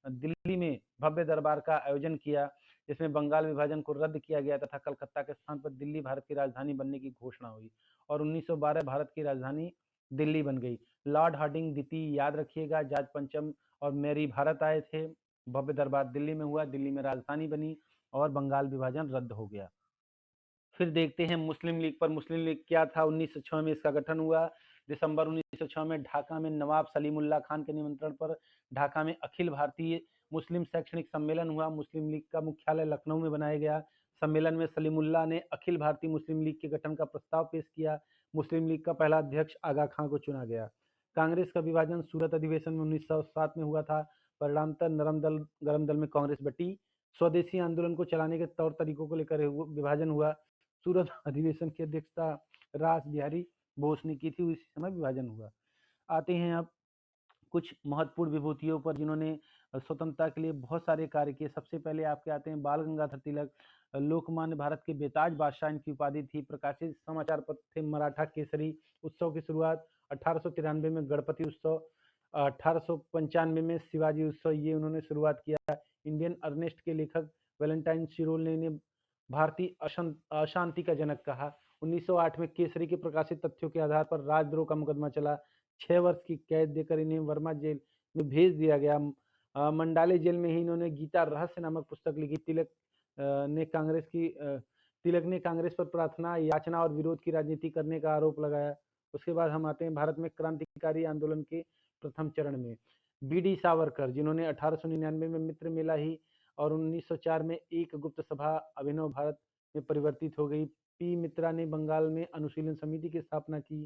दिल्ली में भव्य दरबार का आयोजन किया। इसमें बंगाल विभाजन को रद्द किया गया तथा कलकत्ता के स्थान पर दिल्ली भारत की राजधानी बनने की घोषणा हुई और 1912 भारत की राजधानी दिल्ली बन गई। लॉर्ड हार्डिंग द्वितीय, याद रखिएगा, जॉर्ज पंचम और मेरी भारत आए थे। भव्य दरबार दिल्ली में हुआ, दिल्ली में राजधानी बनी और बंगाल विभाजन रद्द हो गया। फिर देखते हैं मुस्लिम लीग पर। मुस्लिम लीग क्या था? 1906 में इसका गठन हुआ। दिसंबर 1906 में ढाका में नवाब सलीमुल्लाह खान के निमंत्रण पर ढाका में अखिल भारतीय मुस्लिम शैक्षणिक सम्मेलन हुआ। मुस्लिम लीग का मुख्यालय लखनऊ में बनाया गया। सम्मेलन में सलीमुल्लाह ने अखिल भारतीय मुस्लिम लीग के गठन का प्रस्ताव पेश किया। मुस्लिम लीग का पहला अध्यक्ष आगा खां को चुना गया। कांग्रेस का विभाजन सूरत अधिवेशन में 1907 में हुआ था। परिणामतः नरम दल गरम दल में कांग्रेस बटी। स्वदेशी आंदोलन को चलाने के तौर तरीकों को लेकर विभाजन हुआ। सूरत अधिवेशन की अध्यक्षता रास बिहारी बोस ने की थी। उसी समय विभाजन हुआ। आते हैं अब कुछ महत्वपूर्ण विभूतियों पर जिन्होंने स्वतंत्रता के लिए बहुत सारे कार्य किए। सबसे पहले आपके आते हैं बाल गंगाधर तिलक, लोकमान्य भारत के बेताज बादशाह इनकी उपाधि थी। प्रकाशित समाचार पत्र थे मराठा केसरी। उत्सव की शुरुआत 1893 में गणपति उत्सव, 1895 में शिवाजी उत्सव, ये उन्होंने शुरुआत किया। इंडियन अर्नेस्ट के लेखक वैलेंटाइन शिरोल ने इन्हें भारतीय अशांति का जनक कहा। 1908 में केसरी के प्रकाशित तथ्यों के आधार पर राजद्रोह का मुकदमा चला। 6 वर्ष की कैद देकर इन्हें वर्मा जेल में भेज दिया गया। मंडाले जेल में ही इन्होंने गीता रहस्य नामक पुस्तक लिखी। तिलक ने कांग्रेस पर प्रार्थना, याचना और विरोध की राजनीति करने का आरोप लगाया। उसके बाद हम आते हैं भारत में क्रांतिकारी आंदोलन के प्रथम चरण में। बी.डी. सावरकर, जिन्होंने 1899 में मित्र मेला ही और 1904 में एक गुप्त सभा अभिनव भारत में परिवर्तित हो गई। पी मित्रा ने बंगाल में अनुशीलन समिति की स्थापना की।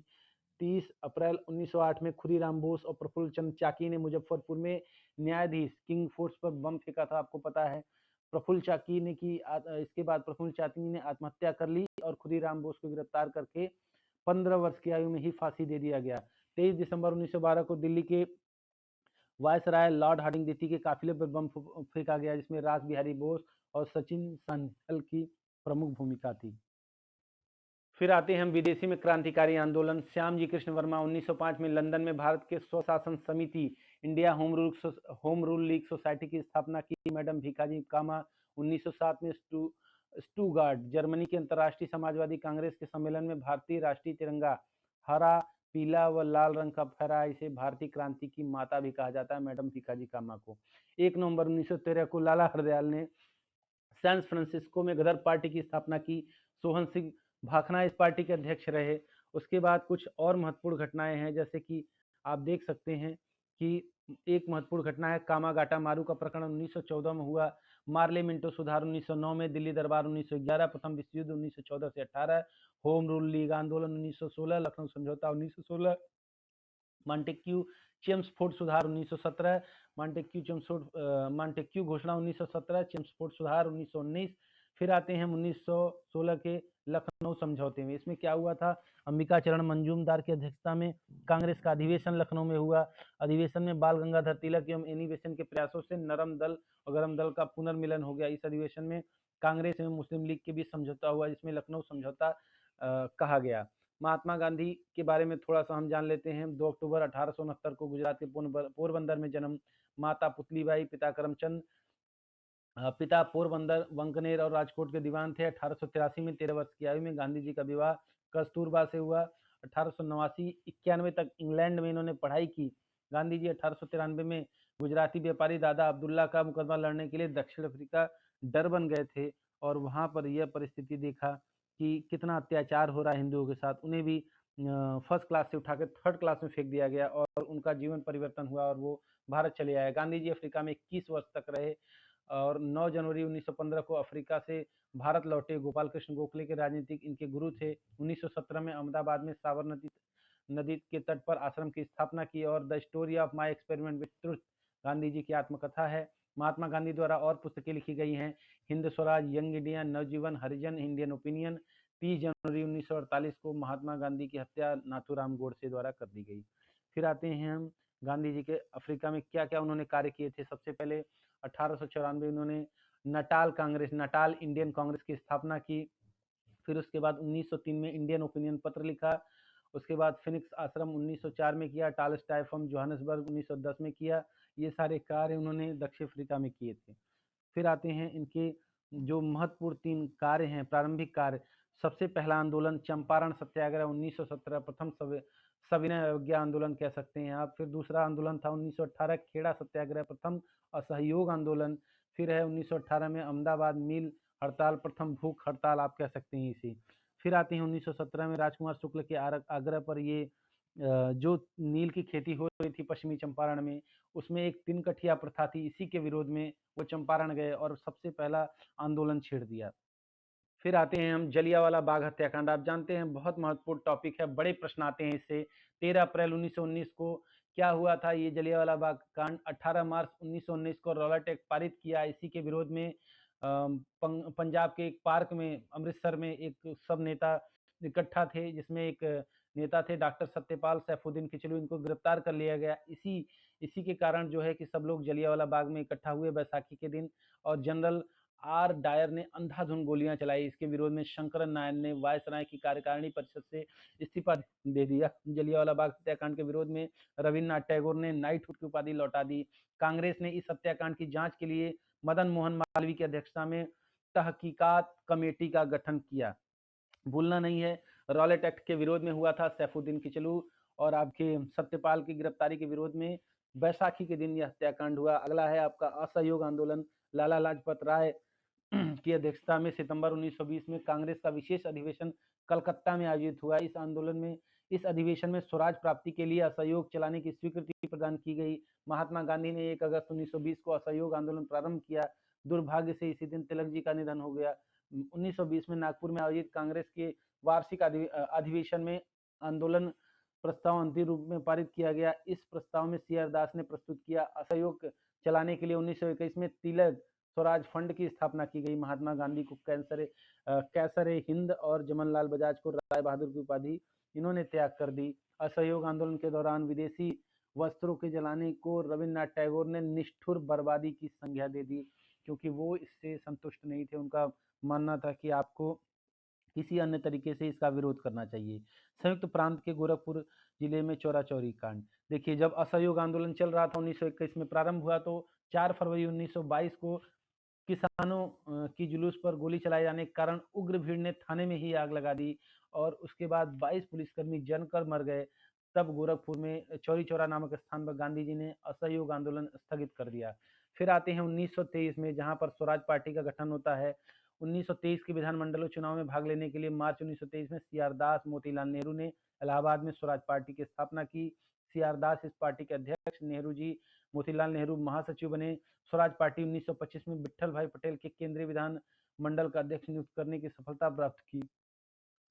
30 अप्रैल 1908 में खुदीराम बोस और प्रफुल्ल चंद्र चाकी ने मुजफ्फरपुर में न्यायाधीश किंग फोर्स पर बम फेंका था, आपको पता है। प्रफुल्ल चाकी ने की इसके बाद प्रफुल्ल चाकी ने आत्महत्या कर ली और खुदीराम बोस को गिरफ्तार करके 15 वर्ष की आयु में ही फांसी दे दिया गया। 23 दिसंबर 1912 को दिल्ली के वायसराय लॉर्ड हार्डिंग द्वितीय के काफिले पर बम फेंका गया, जिसमें रास बिहारी बोस और सचिन सान्याल की प्रमुख भूमिका थी। फिर आते हैं हम विदेशी में क्रांतिकारी आंदोलन। श्याम जी कृष्ण वर्मा 1905 में लंदन में भारत के स्वशासन समिति India home rule league society की स्थापना की। मैडम भीखाजी कामा 1907 में स्टुगार्ट जर्मनी के अंतर्राष्ट्रीय समाजवादी कांग्रेस के सम्मेलन में भारतीय राष्ट्रीय तिरंगा हरा, पीला व लाल रंग का फहराया। इसे भारतीय क्रांति की माता भी कहा जाता है, मैडम भीखाजी कामा को। 1 नवंबर 1913 को लाला हरदयाल ने सैन फ्रांसिस्को में गदर पार्टी की स्थापना की। सोहन सिंह भाखना इस पार्टी के अध्यक्ष रहे। उसके बाद कुछ और महत्वपूर्ण घटनाएं हैं, जैसे कि आप देख सकते हैं कि एक महत्वपूर्ण घटना है कामागाटा मारू का प्रकरण 1914 में हुआ। मार्ले मिंटो सुधार 1909 में, दिल्ली दरबार 1911, प्रथम विश्व युद्ध 1914 से 18, होम रूल लीग आंदोलन 1916, लखनऊ समझौता 1916, मॉन्टेक्यू चेम्सफोर्ड सुधार 1917, मॉन्टेक्यू घोषणा 1917, चेम्सफोर्ड सुधार 1919। फिर आते हैं 1916 के लखनऊ समझौते में। इसमें क्या हुआ था? अंबिका चरण मंजूमदार की अध्यक्षता में कांग्रेस का अधिवेशन लखनऊ में हुआ। अधिवेशन में बाल गंगाधर तिलक एवं एनी बेसेंट के प्रयासों से नरम दल और गरम दल का पुनर्मिलन हो गया। इस अधिवेशन में कांग्रेस एवं मुस्लिम लीग के बीच समझौता हुआ, जिसमें लखनऊ समझौता कहा गया। महात्मा गांधी के बारे में थोड़ा सा हम जान लेते हैं। 2 अक्टूबर 1869 को गुजरात के पोरबंदर में जन्म। माता पुतलीबाई, पिता करमचंद, पिता पोरबंदर, वांकनेर और राजकोट के दीवान थे। 1883 में 13 वर्ष की आयु में गांधी जी का विवाह कस्तूरबा से हुआ। 1889-91 तक इंग्लैंड में इन्होंने पढ़ाई की। गांधी जी 1893 में गुजराती व्यापारी दादा अब्दुल्ला का मुकदमा लड़ने के लिए दक्षिण अफ्रीका डरबन गए थे और वहां पर यह परिस्थिति देखा कि कितना अत्याचार हो रहा है हिंदुओं के साथ। उन्हें भी फर्स्ट क्लास से उठाकर थर्ड क्लास में फेंक दिया गया और उनका जीवन परिवर्तन हुआ और वो भारत चले आए। गांधी जी अफ्रीका में 21 वर्ष तक रहे और 9 जनवरी 1915 को अफ्रीका से भारत लौटे। गोपाल कृष्ण गोखले के राजनीतिक इनके गुरु थे। 1917 में अहमदाबाद में साबरमती नदी के तट पर आश्रम की स्थापना की और the story of my experiment with truth Gandhi ji की आत्मकथा है। महात्मा गांधी द्वारा और पुस्तकें लिखी गई हैं। हिंद स्वराज, यंग इंडिया, नवजीवन, हरिजन, इंडियन ओपिनियन। 30 जनवरी 1948 को महात्मा गांधी की हत्या नाथूराम गोडसे द्वारा कर दी गई। फिर आते हैं हम गांधी जी के अफ्रीका में क्या क्या उन्होंने कार्य किए थे। सबसे पहले 1894 उन्होंने नटाल इंडियन कांग्रेस की स्थापना की। फिर उसके बाद 1903 में इंडियन ओपिनियन पत्र लिखा। उसके बाद फिनिक्स आश्रम 1904 में किया। टालस्टॉय फ्रॉम जोहान्सबर्ग 1910 में किया। ये सारे कार्य उन्होंने दक्षिण अफ्रीका में किए थे। फिर आते हैं इनके जो महत्वपूर्ण 3 कार्य हैं, प्रारंभिक कार्य। सबसे पहला आंदोलन चंपारण सत्याग्रह 1917, प्रथम सविनय अवज्ञा आंदोलन कह सकते हैं आप। फिर दूसरा आंदोलन था 1918 खेड़ा सत्याग्रह, प्रथम असहयोग आंदोलन। फिर है 1918 में अहमदाबाद मिल हड़ताल, प्रथम भूख हड़ताल आप कह सकते हैं इसे। फिर आते हैं 1917 में राजकुमार शुक्ल के आग्रह पर ये जो नील की खेती हो रही थी पश्चिमी चंपारण में, उसमें एक 3 कठिया प्रथा थी, इसी के विरोध में वो चंपारण गए और सबसे पहला आंदोलन छेड़ दिया। फिर आते हैं हम जलियांवाला बाग हत्याकांड। आप जानते हैं बहुत महत्वपूर्ण टॉपिक है, बड़े प्रश्न आते हैं इससे। 13 अप्रैल 1919 को क्या हुआ था ये जलियांवाला बाग कांड। 18 मार्च 1919 को रॉलेट एक्ट पारित किया। इसी के विरोध में पंजाब के एक पार्क में अमृतसर में एक सब नेता इकट्ठा थे, जिसमें एक नेता थे डॉक्टर सत्यपाल सैफुद्दीन किचलू। इनको गिरफ्तार कर लिया गया। इसी के कारण जो है कि सब लोग जलियांवाला बाग में इकट्ठा हुए बैसाखी के दिन और जनरल आर डायर ने अंधाधुंध गोलियां चलाई। इसके विरोध में शंकरन नारायण ने वायसराय की कार्यकारिणी परिषद से इस्तीफा दे दिया। जलियांवाला बाग हत्याकांड के विरोध में रविन्द्रनाथ टैगोर ने नाइटहुड की उपाधि लौटा दी। कांग्रेस ने इस हत्याकांड की जांच के लिए मदन मोहन मालवीय की अध्यक्षता में तहकीकात कमेटी का गठन किया। भूलना नहीं है, रॉलेट एक्ट के विरोध में हुआ था सैफुद्दीन किचलू और आपके सत्यपाल की गिरफ्तारी के विरोध में बैसाखी के दिन यह हत्याकांड हुआ। अगला है आपका असहयोग आंदोलन। लाला लाजपत राय की अध्यक्षता में सितंबर 1920 में कांग्रेस का विशेष अधिवेशन कलकत्ता में आयोजित हुआ। इस अधिवेशन में स्वराज प्राप्ति के लिए असहयोग चलाने की स्वीकृति प्रदान की गई। महात्मा गांधी ने 1 अगस्त 1920 को असहयोग आंदोलन प्रारंभ किया। दुर्भाग्य से इसी दिन तिलक जी का निधन हो गया। 1920 में नागपुर में आयोजित कांग्रेस के वार्षिक अधिवेशन में आंदोलन प्रस्ताव अंतिम रूप में पारित किया गया। इस प्रस्ताव में सी आर दास ने प्रस्तुत किया। असहयोग चलाने के लिए 1921 में तिलक स्वराज फंड की स्थापना की गई। महात्मा गांधी को कैसर हिंद और जमनलाल बजाज को राय बहादुर की उपाधि इन्होंने त्याग कर दी। असहयोग आंदोलन के दौरान विदेशी वस्त्रों के जलाने को रविन्द्रनाथ टैगोर ने निष्ठुर बर्बादी की संज्ञा दे दी, क्योंकि वो इससे संतुष्ट नहीं थे। उनका मानना था कि आपको किसी अन्य तरीके से इसका विरोध करना चाहिए। संयुक्त प्रांत के गोरखपुर जिले में चौरा चौरी कांड। देखिए, जब असहयोग आंदोलन चल रहा था 1921 में प्रारंभ हुआ, तो 4 फरवरी 1922 को किसानों की जुलूस पर गोली चलाए जाने के कारण उग्र भीड़ ने थाने में ही आग लगा दी और उसके बाद 22 पुलिसकर्मी जलकर मर गए। तब गोरखपुर में चौरी चौरा नामक स्थान पर गांधी जी ने असहयोग आंदोलन स्थगित कर दिया। फिर आते हैं 1923 में, जहां पर स्वराज पार्टी का गठन होता है। 1923 के विधानमंडल चुनाव में भाग लेने के लिए मार्च 1923 में सी आर दास, मोतीलाल नेहरू ने इलाहाबाद में स्वराज पार्टी की स्थापना की। सी आर दास इस पार्टी के अध्यक्ष, नेहरू जी मोतीलाल नेहरू महासचिव बने। स्वराज पार्टी 1925 में विट्ठल भाई पटेल के केंद्रीय विधान मंडल का अध्यक्ष नियुक्त करने की सफलता प्राप्त की।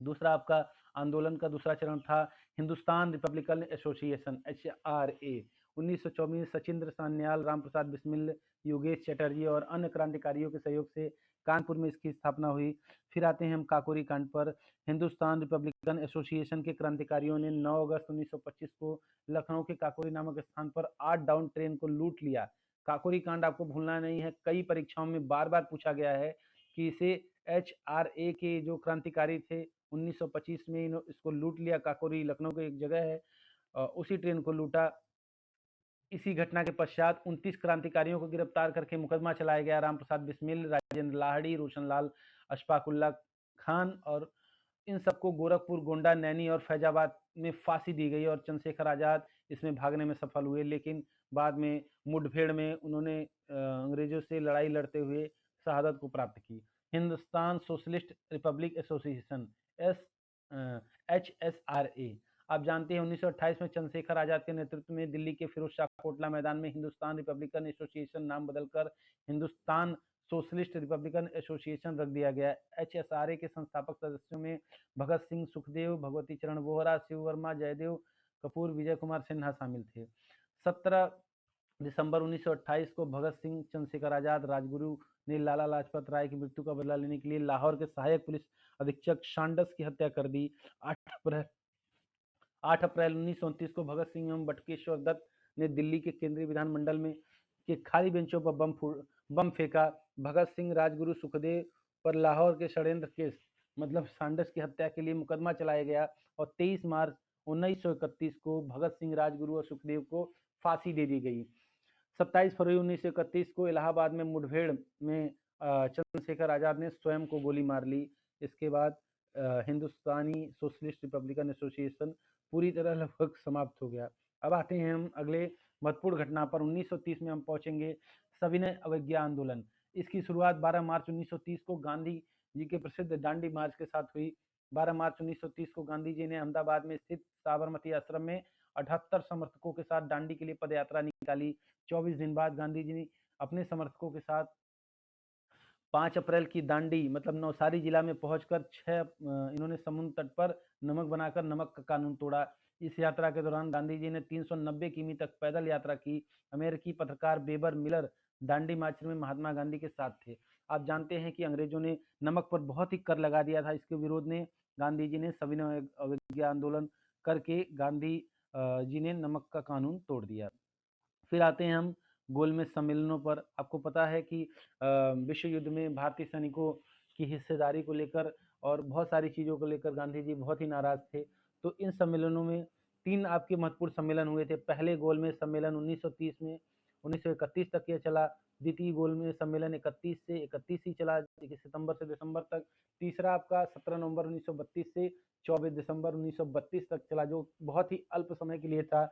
दूसरा आपका आंदोलन का दूसरा चरण था हिंदुस्तान रिपब्लिकन एसोसिएशन HRA। 1924 में सचिंद्र सान्याल, रामप्रसाद बिस्मिल, योगेश चटर्जी और अन्य क्रांतिकारियों के सहयोग से कानपुर में इसकी स्थापना हुई। फिर आते हैं हम काकोरी कांड पर। हिंदुस्तान रिपब्लिकन एसोसिएशन के क्रांतिकारियों ने 9 अगस्त 1925 को लखनऊ के काकोरी नामक स्थान पर 8 डाउन ट्रेन को लूट लिया। काकोरी कांड आपको भूलना नहीं है, कई परीक्षाओं में बार बार पूछा गया है कि इसे HRA के जो क्रांतिकारी थे 1925 में इसको लूट लिया। काकोरी लखनऊ की एक जगह है, उसी ट्रेन को लूटा। इसी घटना के पश्चात 29 क्रांतिकारियों को गिरफ्तार करके मुकदमा चलाया गया। रामप्रसाद बिस्मिल, राजेंद्र लाहिड़ी, रोशनलाल अशफाकुल्ला खान और इन सबको गोरखपुर, गोंडा, नैनी और फैजाबाद में फांसी दी गई और चंद्रशेखर आज़ाद इसमें भागने में सफल हुए, लेकिन बाद में मुठभेड़ में उन्होंने अंग्रेजों से लड़ाई लड़ते हुए शहादत को प्राप्त की। Hindustan socialist Republic association S HSRA, आप जानते हैं 1928 में चंद्रशेखर आजाद के नेतृत्व में दिल्ली के फिरोज शाह कोटला मैदान में हिंदुस्तान रिपब्लिकन एसोसिएशन नाम बदलकर हिंदुस्तान सोशलिस्ट रिपब्लिकन एसोसिएशन रख दिया गया। HSRA के संस्थापक सदस्यों में भगत सिंह, सुखदेव, भगवती चरण वोहरा, शिव वर्मा, जयदेव कपूर, विजय कुमार सिन्हा शामिल थे। 17 दिसंबर 1928 को भगत सिंह, चंद्रशेखर आजाद, राजगुरु ने लाला लाजपत राय की मृत्यु का बदला लेने के लिए लाहौर के सहायक पुलिस अधीक्षक सांडस की हत्या कर दी। 8 अप्रैल 1929 को भगत सिंह एवं बटुकेश्वर दत्त ने दिल्ली के केंद्रीय विधानमंडल में के खाली बेंचों पर बम फेंका। भगत सिंह, राजगुरु, सुखदेव पर लाहौर के षड्यंत्र केस मतलब सांडस की हत्या के लिए मुकदमा चलाया गया और 23 मार्च 1931 को भगत सिंह, राजगुरु और सुखदेव को फांसी दे दी गई। 27 फरवरी 1931 को इलाहाबाद में मुठभेड़ में चंद्रशेखर आजाद ने स्वयं को गोली मार ली। इसके बाद हिंदुस्तानी सोशलिस्ट रिपब्लिकन एसोसिएशन पूरी तरह लगभग समाप्त हो गया। अब आते हैं हम अगले महत्वपूर्ण घटना पर। 1930 में हम पहुंचेंगे सविनय अवज्ञा आंदोलन। इसकी शुरुआत 12 मार्च 1930 को गांधी जी के प्रसिद्ध दांडी मार्च के साथ हुई। 12 मार्च 1930 को गांधी जी ने अहमदाबाद में स्थित साबरमती आश्रम में 78 समर्थकों के साथ दांडी के लिए पदयात्रा निकाली। 24 दिन बाद गांधी जी ने अपने समर्थकों के साथ 5 अप्रैल की दांडी मतलब नवसारी जिला में पहुंचकर इन्होंने समुद्र तट पर नमक बनाकर नमक का कानून तोड़ा। इस यात्रा के दौरान गांधी जी ने 390 किमी तक पैदल यात्रा की। अमेरिकी पत्रकार बेबर मिलर दांडी मार्च में महात्मा गांधी के साथ थे। आप जानते हैं कि अंग्रेजों ने नमक पर बहुत ही कर लगा दिया था। इसके विरोध में गांधी जी ने सविनय अवज्ञा आंदोलन करके गांधी जी ने नमक का कानून तोड़ दिया। फिर आते हैं हम गोलमेज सम्मेलनों पर। आपको पता है कि विश्व युद्ध में भारतीय सैनिकों की हिस्सेदारी को लेकर और बहुत सारी चीज़ों को लेकर गांधी जी बहुत ही नाराज थे। तो इन सम्मेलनों में 3 आपके महत्वपूर्ण सम्मेलन हुए थे। पहले गोलमेज सम्मेलन 1930 में 1931 तक यह चला। द्वितीय गोलमेज सम्मेलन 31 से 31 ही चला, सितंबर से दिसंबर तक। तीसरा आपका 17 नवंबर 1932 से 24 दिसंबर 1932 तक चला, जो बहुत ही अल्प समय के लिए था।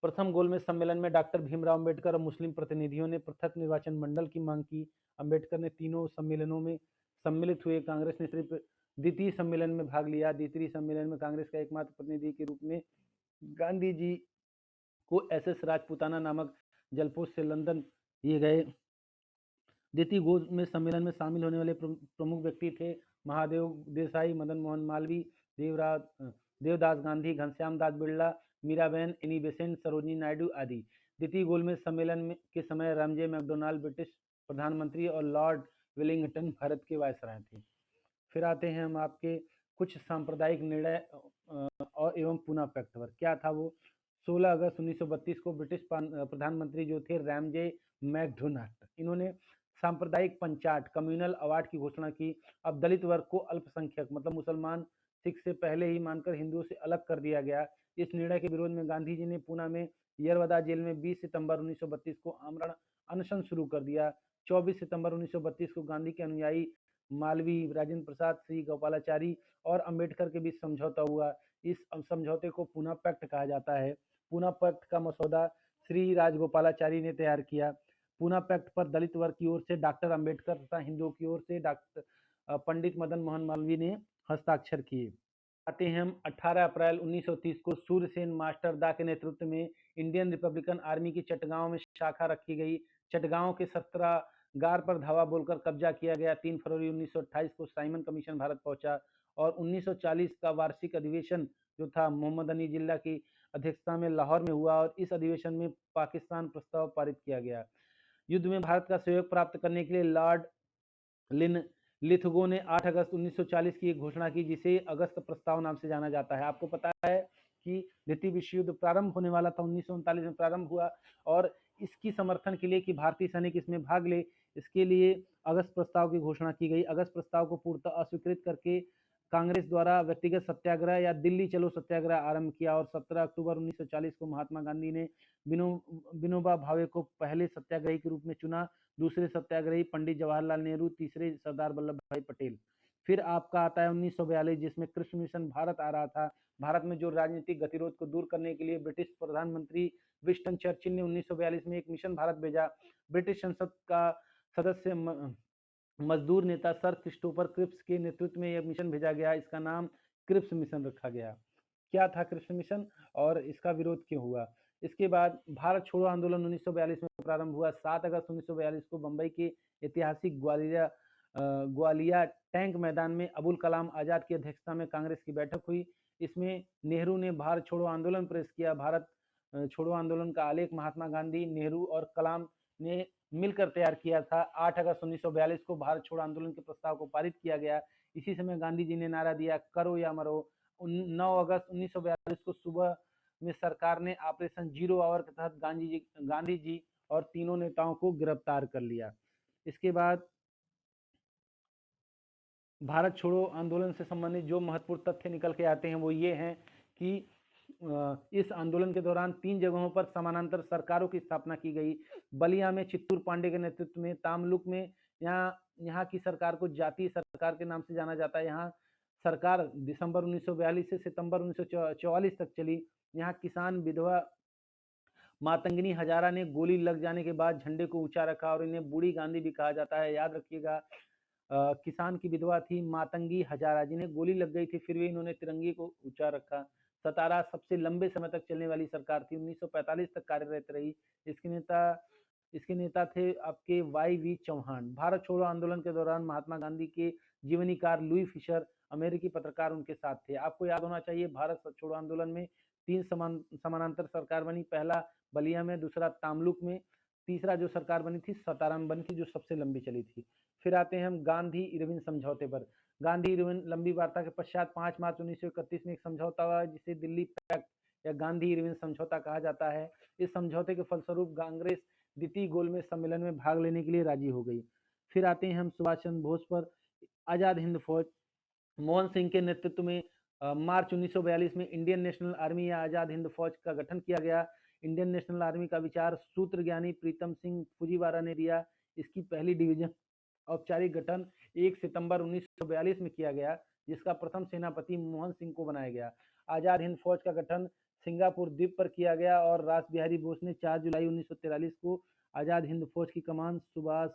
प्रथम गोलमेज सम्मेलन में डॉक्टर भीमराव अंबेडकर और मुस्लिम प्रतिनिधियों ने पृथक निर्वाचन मंडल की मांग की। अंबेडकर ने तीनों सम्मेलनों में सम्मिलित हुए। कांग्रेस ने सिर्फ द्वितीय सम्मेलन में भाग लिया। द्वितीय सम्मेलन में कांग्रेस का एकमात्र प्रतिनिधि के रूप में गांधी जी को SS राजपूताना नामक जलपोस्ट से लंदन लिए गए। द्वितीय गोलमेज सम्मेलन में शामिल होने वाले प्रमुख व्यक्ति थे महादेव देसाई, मदन मोहन मालवीय, देवदास गांधी, घनश्याम दास बिड़ला, मीराबेन, एनी बेसेंट, सरोजिनी नायडू आदि। द्वितीय गोलमेज सम्मेलन के समय रामजे मैकडोनाल्ड ब्रिटिश प्रधानमंत्री और लॉर्ड वेलिंगटन भारत के वायसराय थे। फिर आते हैं हम आपके कुछ सांप्रदायिक निर्णय और एवं पुना पैक्ट पर। क्या था वो? 16 अगस्त 1932 को ब्रिटिश प्रधानमंत्री जो थे रामजे मैकडोनाल्ड, इन्होंने सांप्रदायिक पंचायत कम्युनल अवार्ड की घोषणा की। अब दलित वर्ग को अल्पसंख्यक मतलब मुसलमान, सिख से पहले ही मानकर हिंदुओं से अलग कर दिया गया। इस निर्णय के विरोध में गांधी जी ने पूना में यरवदा जेल में 20 सितंबर 1932 को आमरण अनशन शुरू कर दिया। 24 सितंबर 1932 को गांधी के अनुयायी मालवीय, राजेंद्र प्रसाद, श्री गोपालाचारी और अंबेडकर के बीच समझौता हुआ। इस समझौते को पूना पैक्ट कहा जाता है। पूना पैक्ट का मसौदा श्री राजगोपालाचारी ने तैयार किया। पूना पैक्ट पर दलित वर्ग की ओर से डॉक्टर अंबेडकर तथा हिंदुओं की ओर से डॉक्टर पंडित मदन मोहन मालवीय ने हस्ताक्षर किए। आते हैं हम 18 अप्रैल 1930 को सूर्यसेन मास्टर दा के नेतृत्व में इंडियन रिपब्लिकन आर्मी की चटगांव में शाखा रखी गई। चटगांव के सत्रागार पर धावा बोलकर कब्जा किया गया। 3 फरवरी 1928 को साइमन कमीशन भारत पहुंचा और 1940 का वार्षिक अधिवेशन जो था मोहम्मद अली जिन्ना की अध्यक्षता में लाहौर में हुआ और इस अधिवेशन में पाकिस्तान प्रस्ताव पारित किया गया। युद्ध में भारत का सहयोग प्राप्त करने के लिए लॉर्ड लिथगो ने 8 अगस्त 1940 की एक घोषणा की, जिसे अगस्त प्रस्ताव नाम से जाना जाता है। आपको पता है कि द्वितीय विश्व युद्ध प्रारंभ होने वाला था, 1939 में प्रारंभ हुआ और इसकी समर्थन के लिए कि भारतीय सैनिक इसमें भाग ले, इसके लिए अगस्त प्रस्ताव की घोषणा की गई। अगस्त प्रस्ताव को पूर्णतः अस्वीकृत करके कांग्रेस द्वारा व्यक्तिगत सत्याग्रह या दिल्ली चलो सत्याग्रह आरंभ किया और 17 अक्टूबर 1940 को महात्मा गांधी ने विनोबा भावे को पहले सत्याग्रही के रूप में चुना, दूसरे सत्याग्रही पंडित जवाहरलाल नेहरू, तीसरे सरदार वल्लभ भाई पटेल। फिर आपका आता है 1942, जिसमें कृष्ण मिशन भारत आ रहा था। भारत में जो राजनीतिक गतिरोध को दूर करने के लिए ब्रिटिश प्रधानमंत्री विंस्टन चर्चिल ने 1942 में एक मिशन भारत भेजा। ब्रिटिश संसद का सदस्य मजदूर नेता सर क्रिस्टोफर क्रिप्स के नेतृत्व में यह मिशन भेजा गया। इसका नाम क्रिप्स मिशन रखा गया। क्या था क्रिप्स मिशन और इसका विरोध क्यों हुआ? इसके बाद भारत छोड़ो आंदोलन 1942 में प्रारंभ हुआ। 7 अगस्त 1942 को बंबई के ऐतिहासिक ग्वालिया टैंक मैदान में अबुल कलाम आजाद की अध्यक्षता में कांग्रेस की बैठक हुई। इसमें नेहरू ने भारत छोड़ो आंदोलन प्रेस किया। भारत छोड़ो आंदोलन का आलेख महात्मा गांधी, नेहरू और कलाम ने मिलकर तैयार किया था। 8 अगस्त 1942 को भारत छोड़ो आंदोलन के प्रस्ताव को पारित किया गया। इसी समय गांधी जी ने नारा दिया, करो या मरो। 9 अगस्त 1942 को सुबह में सरकार ने ऑपरेशन जीरो आवर के तहत गांधी जी और तीनों नेताओं को गिरफ्तार कर लिया। इसके बाद भारत छोड़ो आंदोलन से संबंधित जो महत्वपूर्ण तथ्य निकल के आते हैं वो ये हैं कि इस आंदोलन के दौरान 3 जगहों पर समानांतर सरकारों की स्थापना की गई। बलिया में चित्तूर पांडे के नेतृत्व में, तामलुक में यहाँ की सरकार को जातीय सरकार के नाम से जाना जाता है। यहाँ सरकार दिसंबर 1942 से सितंबर 1944 तक चली। यहाँ किसान विधवा मातंगिनी हजारा ने गोली लग जाने के बाद झंडे को ऊंचा रखा और इन्हें बूढ़ी गांधी भी कहा जाता है। याद रखिएगा, किसान की विधवा थी मातंगी हजारा, जिन्हें गोली लग गई थी, फिर भी इन्होंने तिरंगे को ऊंचा रखा। सतारा सबसे लंबे समय तक चलने वाली सरकार थी, 1945 तक कार्यरत रही। इसके नेता थे आपके वाई.वी. चौहान। भारत छोड़ो आंदोलन के दौरान महात्मा गांधी के जीवनीकार लुई फिशर, अमेरिकी पत्रकार, उनके साथ थे। आपको याद होना चाहिए, भारत छोड़ो आंदोलन में 3 समानांतर सरकार बनी। पहला बलिया में, दूसरा तामलुक में, तीसरा जो सरकार बनी थी सतारा में बनी थी, जो सबसे लंबी चली थी। फिर आते हैं हम गांधी इरविन समझौते पर। गांधी इरविन लंबी वार्ता के पश्चात 5 मार्च 1931 में एक समझौता हुआ, जिसे दिल्ली पैक्ट या गांधी इरविन समझौता कहा जाता है। इस समझौते के फलस्वरूप कांग्रेस द्वितीय गोलमेज सम्मेलन में भाग लेने के लिए राजी हो गई। फिर आते हैं हम सुभाष चंद्र बोस पर। आजाद हिंद फौज मोहन सिंह के नेतृत्व में मार्च 1942 में इंडियन नेशनल आर्मी या आजाद हिंद फौज का गठन किया गया। इंडियन नेशनल आर्मी का विचार सूत्रज्ञानी प्रीतम सिंह फुजीवारा ने दिया। इसकी पहली डिवीजन औपचारिक गठन 1 सितंबर 1942 में किया गया, जिसका प्रथम सेनापति मोहन सिंह को बनाया गया। आजाद हिंद फौज का गठन सिंगापुर द्वीप पर किया गया और रास बिहारी बोस ने 4 जुलाई 1943 को आजाद हिंद फौज की कमान सुभाष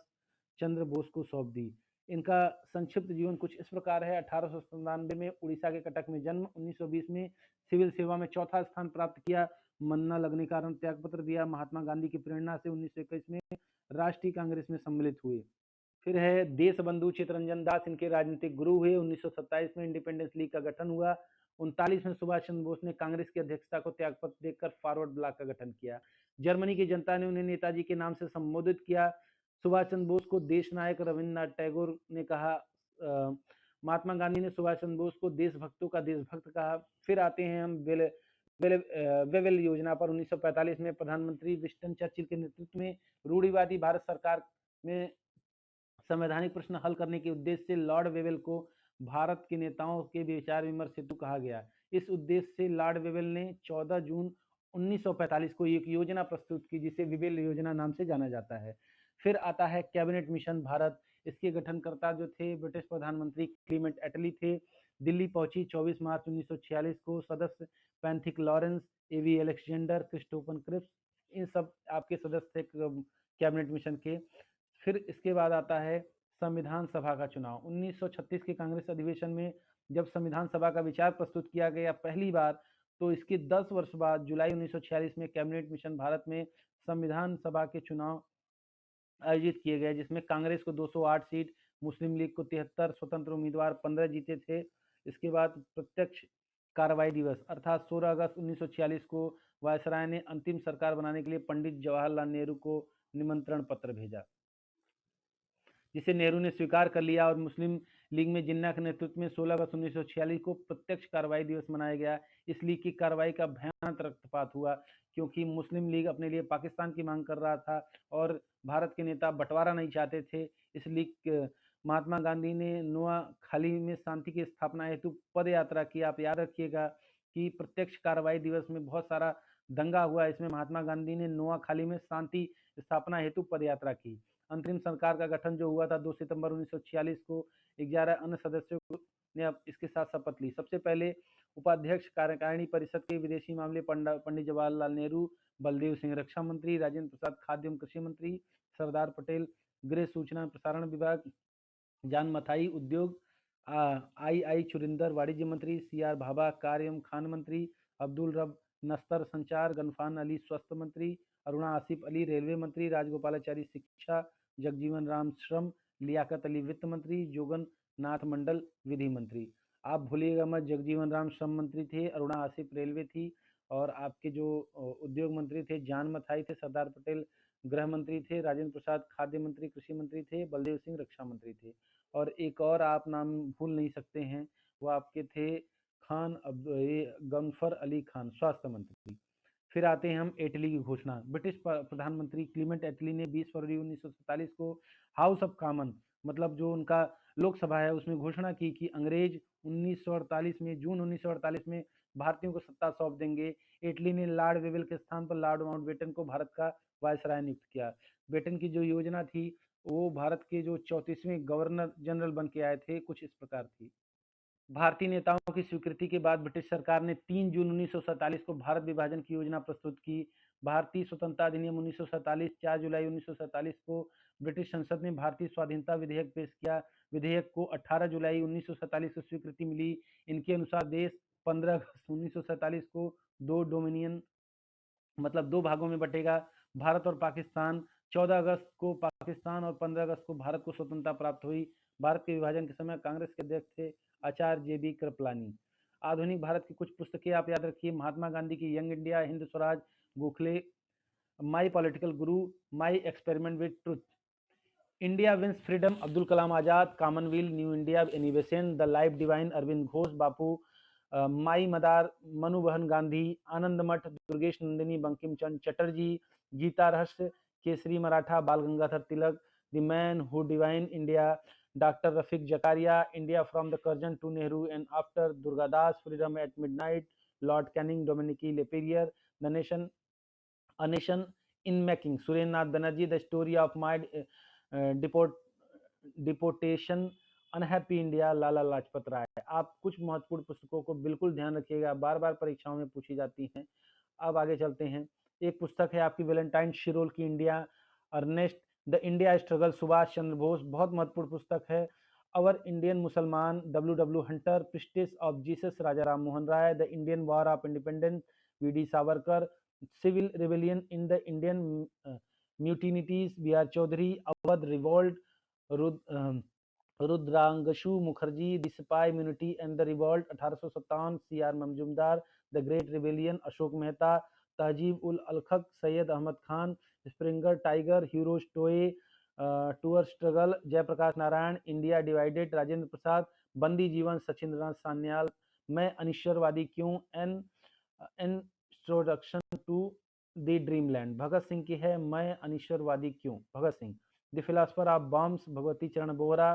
चंद्र बोस को सौंप दी। इनका संक्षिप्त जीवन कुछ इस प्रकार है। 1897 में उड़ीसा के कटक में जन्म, 1920 में सिविल सेवा में चौथा स्थान प्राप्त किया, मन न लगने के कारण त्यागपत्र दिया। महात्मा गांधी की प्रेरणा से 1921 में राष्ट्रीय कांग्रेस में सम्मिलित हुए। फिर है देश बंधु चित्तरंजन दास, इनके राजनीतिक गुरु हुए। 1927 में इंडिपेंडेंस लीग का गठन हुआ। 39 में सुभाष चंद्र बोस ने कांग्रेस की अध्यक्षता को त्यागपत्र देकर फॉरवर्ड ब्लॉक का गठन किया। जर्मनी की जनता ने उन्हें नेताजी के नाम से संबोधित किया। सुभाष चंद्र बोस को देश नायक रविन्द्रनाथ टैगोर ने कहा। महात्मा गांधी ने सुभाष चंद्र बोस को देशभक्तों का देशभक्त कहा। फिर आते हैं हम वेवेल योजना पर। 1945 में प्रधानमंत्री विंस्टन चर्चिल के नेतृत्व में रूढ़िवादी भारत सरकार में संवैधानिक प्रश्न हल करने के उद्देश्य से लॉर्ड वेवेल को भारत के नेताओं के विचार विमर्श हेतु कहा गया। इस उद्देश्य से लॉर्ड वेवेल ने 14 जून 1945 को एक योजना प्रस्तुत की, जिसे वेवेल योजना नाम से जाना जाता है। फिर आता है कैबिनेट मिशन भारत। इसके गठनकर्ता जो थे ब्रिटिश प्रधानमंत्री क्लीमेंट एटली थे। दिल्ली पहुंची 24 मार्च 1946 को। सदस्य पैंथिक लॉरेंस, एवी अलेक्जेंडर, क्रिस्टोफर क्रिप्स, इन सब आपके सदस्य थे कैबिनेट मिशन के। फिर इसके बाद आता है संविधान सभा का चुनाव। 1936 के कांग्रेस अधिवेशन में जब संविधान सभा का विचार प्रस्तुत किया गया पहली बार, तो इसके 10 वर्ष बाद जुलाई 1946 में कैबिनेट मिशन भारत में संविधान सभा के चुनाव आयोजित किए गए, जिसमें कांग्रेस को 208 सीट, मुस्लिम लीग को 73, स्वतंत्र उम्मीदवार 15 जीते थे। इसके बाद प्रत्यक्ष कार्रवाई दिवस अर्थात 16 अगस्त 1946 को वायसराय ने अंतिम सरकार बनाने के लिए पंडित जवाहरलाल नेहरू को निमंत्रण पत्र भेजा, जिसे नेहरू ने स्वीकार कर लिया और मुस्लिम लीग में जिन्ना के नेतृत्व में 16 अगस्त 1946 को प्रत्यक्ष कार्रवाई दिवस मनाया गया। इस लीग की कार्रवाई का भयानक रक्तपात हुआ, क्योंकि मुस्लिम लीग अपने लिए पाकिस्तान की मांग कर रहा था और भारत के नेता बंटवारा नहीं चाहते थे। इस लीग महात्मा गांधी ने नोआखाली में शांति की स्थापना हेतु पद यात्रा की। आप याद रखिएगा कि प्रत्यक्ष कार्रवाई दिवस में बहुत सारा दंगा हुआ। इसमें महात्मा गांधी ने नोआखाली में शांति स्थापना हेतु पद यात्रा की। अंतरिम सरकार का गठन जो हुआ था 2 सितंबर 1946 को, 11 अन्य सदस्यों ने अब इसके साथ शपथ ली। सबसे पहले उपाध्यक्ष कार्यकारिणी परिषद के विदेशी मामले पंडित जवाहरलाल नेहरू, बलदेव सिंह रक्षा मंत्री, राजेंद्र प्रसाद खाद्य एवं कृषि मंत्री, सरदार पटेल गृह सूचना एवं प्रसारण विभाग, जान मथाई उद्योग, आई चुरिंदर वाणिज्य मंत्री, CR भाभा कार्य एवं खान मंत्री, अब्दुल रब नस्तर संचार, गनफान अली स्वास्थ्य मंत्री, अरुणा आसिफ अली रेलवे मंत्री, राजगोपालाचारी शिक्षा, जगजीवन राम श्रम, लियाकत अली वित्त मंत्री, जोगन नाथ मंडल विधि मंत्री। आप भूलिएगा मत, जगजीवन राम श्रम मंत्री थे, अरुणा आसिफ रेलवे थी, और आपके जो उद्योग मंत्री थे जान मथाई थे, सरदार पटेल गृह मंत्री थे, राजेंद्र प्रसाद खाद्य मंत्री कृषि मंत्री थे, बलदेव सिंह रक्षा मंत्री थे। और एक और आप नाम भूल नहीं सकते हैं, वो आपके थे गनफर अली खान स्वास्थ्य मंत्री। फिर आते हैं हम इटली की घोषणा। ब्रिटिश प्रधानमंत्री क्लीमेंट एटली ने 20 फरवरी 1947 को हाउस ऑफ कॉमन, मतलब जो उनका लोकसभा है, उसमें घोषणा की कि अंग्रेज 1948 में, जून 1948 में भारतीयों को सत्ता सौंप देंगे। इटली ने लॉर्ड वेवेल के स्थान पर लॉर्ड माउंटबेटन को भारत का वायसराय नियुक्त किया। बेटन की जो योजना थी वो भारत के जो 34वें गवर्नर जनरल बन के आए थे, कुछ इस प्रकार थी। भारतीय नेताओं की स्वीकृति के बाद ब्रिटिश सरकार ने 3 जून 1947 को भारत विभाजन की योजना प्रस्तुत की। भारतीय स्वतंत्रता अधिनियम 1947, 4 जुलाई 1947 को ब्रिटिश संसद में भारतीय स्वाधीनता विधेयक पेश किया। विधेयक को 18 जुलाई 1947 को स्वीकृति मिली। इनके अनुसार देश 15 अगस्त 1947 को दो डोमिनियन, मतलब दो भागों में बटेगा, भारत और पाकिस्तान। 14 अगस्त को पाकिस्तान और 15 अगस्त को भारत को स्वतंत्रता प्राप्त हुई। भारत के विभाजन के समय कांग्रेस के अध्यक्ष थे आचार्य JB कृपलानी। आधुनिक भारत की कुछ पुस्तकें आप याद रखिए, महात्मा गांधी की young India, Hind Swaraj, Gokhale, my political guru, my experiment with truth, India wins freedom, Abdul Kalam Azad, commonwealth, new India, Annie Besant, the life divine, Arvind Ghosh, Bapu, my mother, Manubehn Gandhi, Anand Math, Durgesh Nandini, Bankim Chandra Chatterjee, Gita रहस्य, Kesari Maratha, Bal Gangadhar Tilak, the man who divided India, doctor Rafiq Zakaria, India from the Curzon to Nehru and after, Durgadas, freedom at midnight, lord Canning, Dominique Lapierre, the nation, a nation in making, Surendra Nath Banerjee, the story of my deportation, unhappy India, Lala Lajpat Rai. आप कुछ महत्वपूर्ण पुस्तकों को बिल्कुल ध्यान रखिएगा, बार बार परीक्षाओं में पूछी जाती हैं। अब आगे चलते हैं। एक पुस्तक है आपकी वैलेंटाइन शिरोल की India, unrest the India struggle, Subhash Chandra Bose, बहुत महत्वपूर्ण पुस्तक है। Our Indian Musalman, W Hunter, precepts of Jesus, Raja Ram Mohan Roy, the Indian war of independence, VD Savarkar, civil rebellion in the Indian mutinies, BR Chaudhuri, Awadh revolt, Rudrangshu Mukherjee, the sipahi mutiny and the revolt 1857, CR Majumdar, the great rebellion, Ashok Mehta, Tahzeeb ul Akhlaq, Syed Ahmad Khan, springing tiger, hero टोए, towards struggle, Jayaprakash Narayan, India divided, Rajendra Prasad, Bandi Jeevan, Sachindranath Sanyal, मैं अनिश्वरवादी क्यों, an introduction to the dreamland, Bhagat Singh की है मैं अनिश्वरवादी क्यों, Bhagat Singh, the philosopher of bombs, Bhagwati Charan Vohra,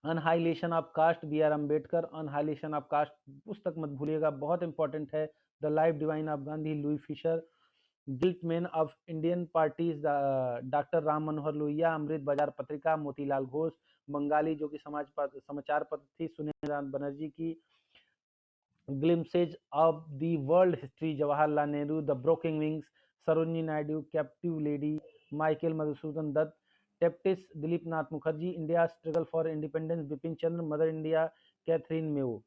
annihilation of caste, BR Ambedkar, annihilation of caste पुस्तक मत भूलिएगा, बहुत इंपॉर्टेंट है। The life divine of Gandhi, Louis Fischer, guilty men of Indian parties, doctor Ram Manohar Lohia, Amrit Bazar पत्रिका, मोतीलाल घोष, बंगाली जो कि समाचार पत्र थी, सुनील बनर्जी की, glimpses of the world history, Jawaharlal Nehru, the broken wings, Sarojini Naidu, captive lady, Michael Madhusudan Dutt, टेप्टिस, Dilip Nath Mukherjee, India struggle for independence, Bipin Chandra, mother India, Katherine Mayo.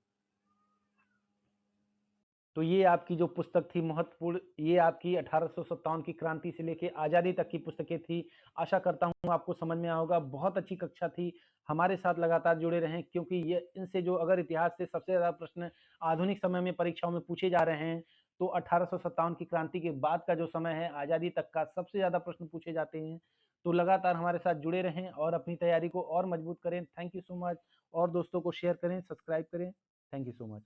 तो ये आपकी जो पुस्तक थी महत्वपूर्ण, ये आपकी 1857 की क्रांति से लेके आज़ादी तक की पुस्तकें थी। आशा करता हूँ आपको समझ में आया होगा। बहुत अच्छी कक्षा थी। हमारे साथ लगातार जुड़े रहें, क्योंकि ये इनसे जो अगर इतिहास से सबसे ज़्यादा प्रश्न आधुनिक समय में परीक्षाओं में पूछे जा रहे हैं, तो 1857 की क्रांति के बाद का जो समय है, आज़ादी तक का सबसे ज़्यादा प्रश्न पूछे जाते हैं। तो लगातार हमारे साथ जुड़े रहें और अपनी तैयारी को और मजबूत करें। Thank you so much. और दोस्तों को शेयर करें, सब्सक्राइब करें। Thank you so much.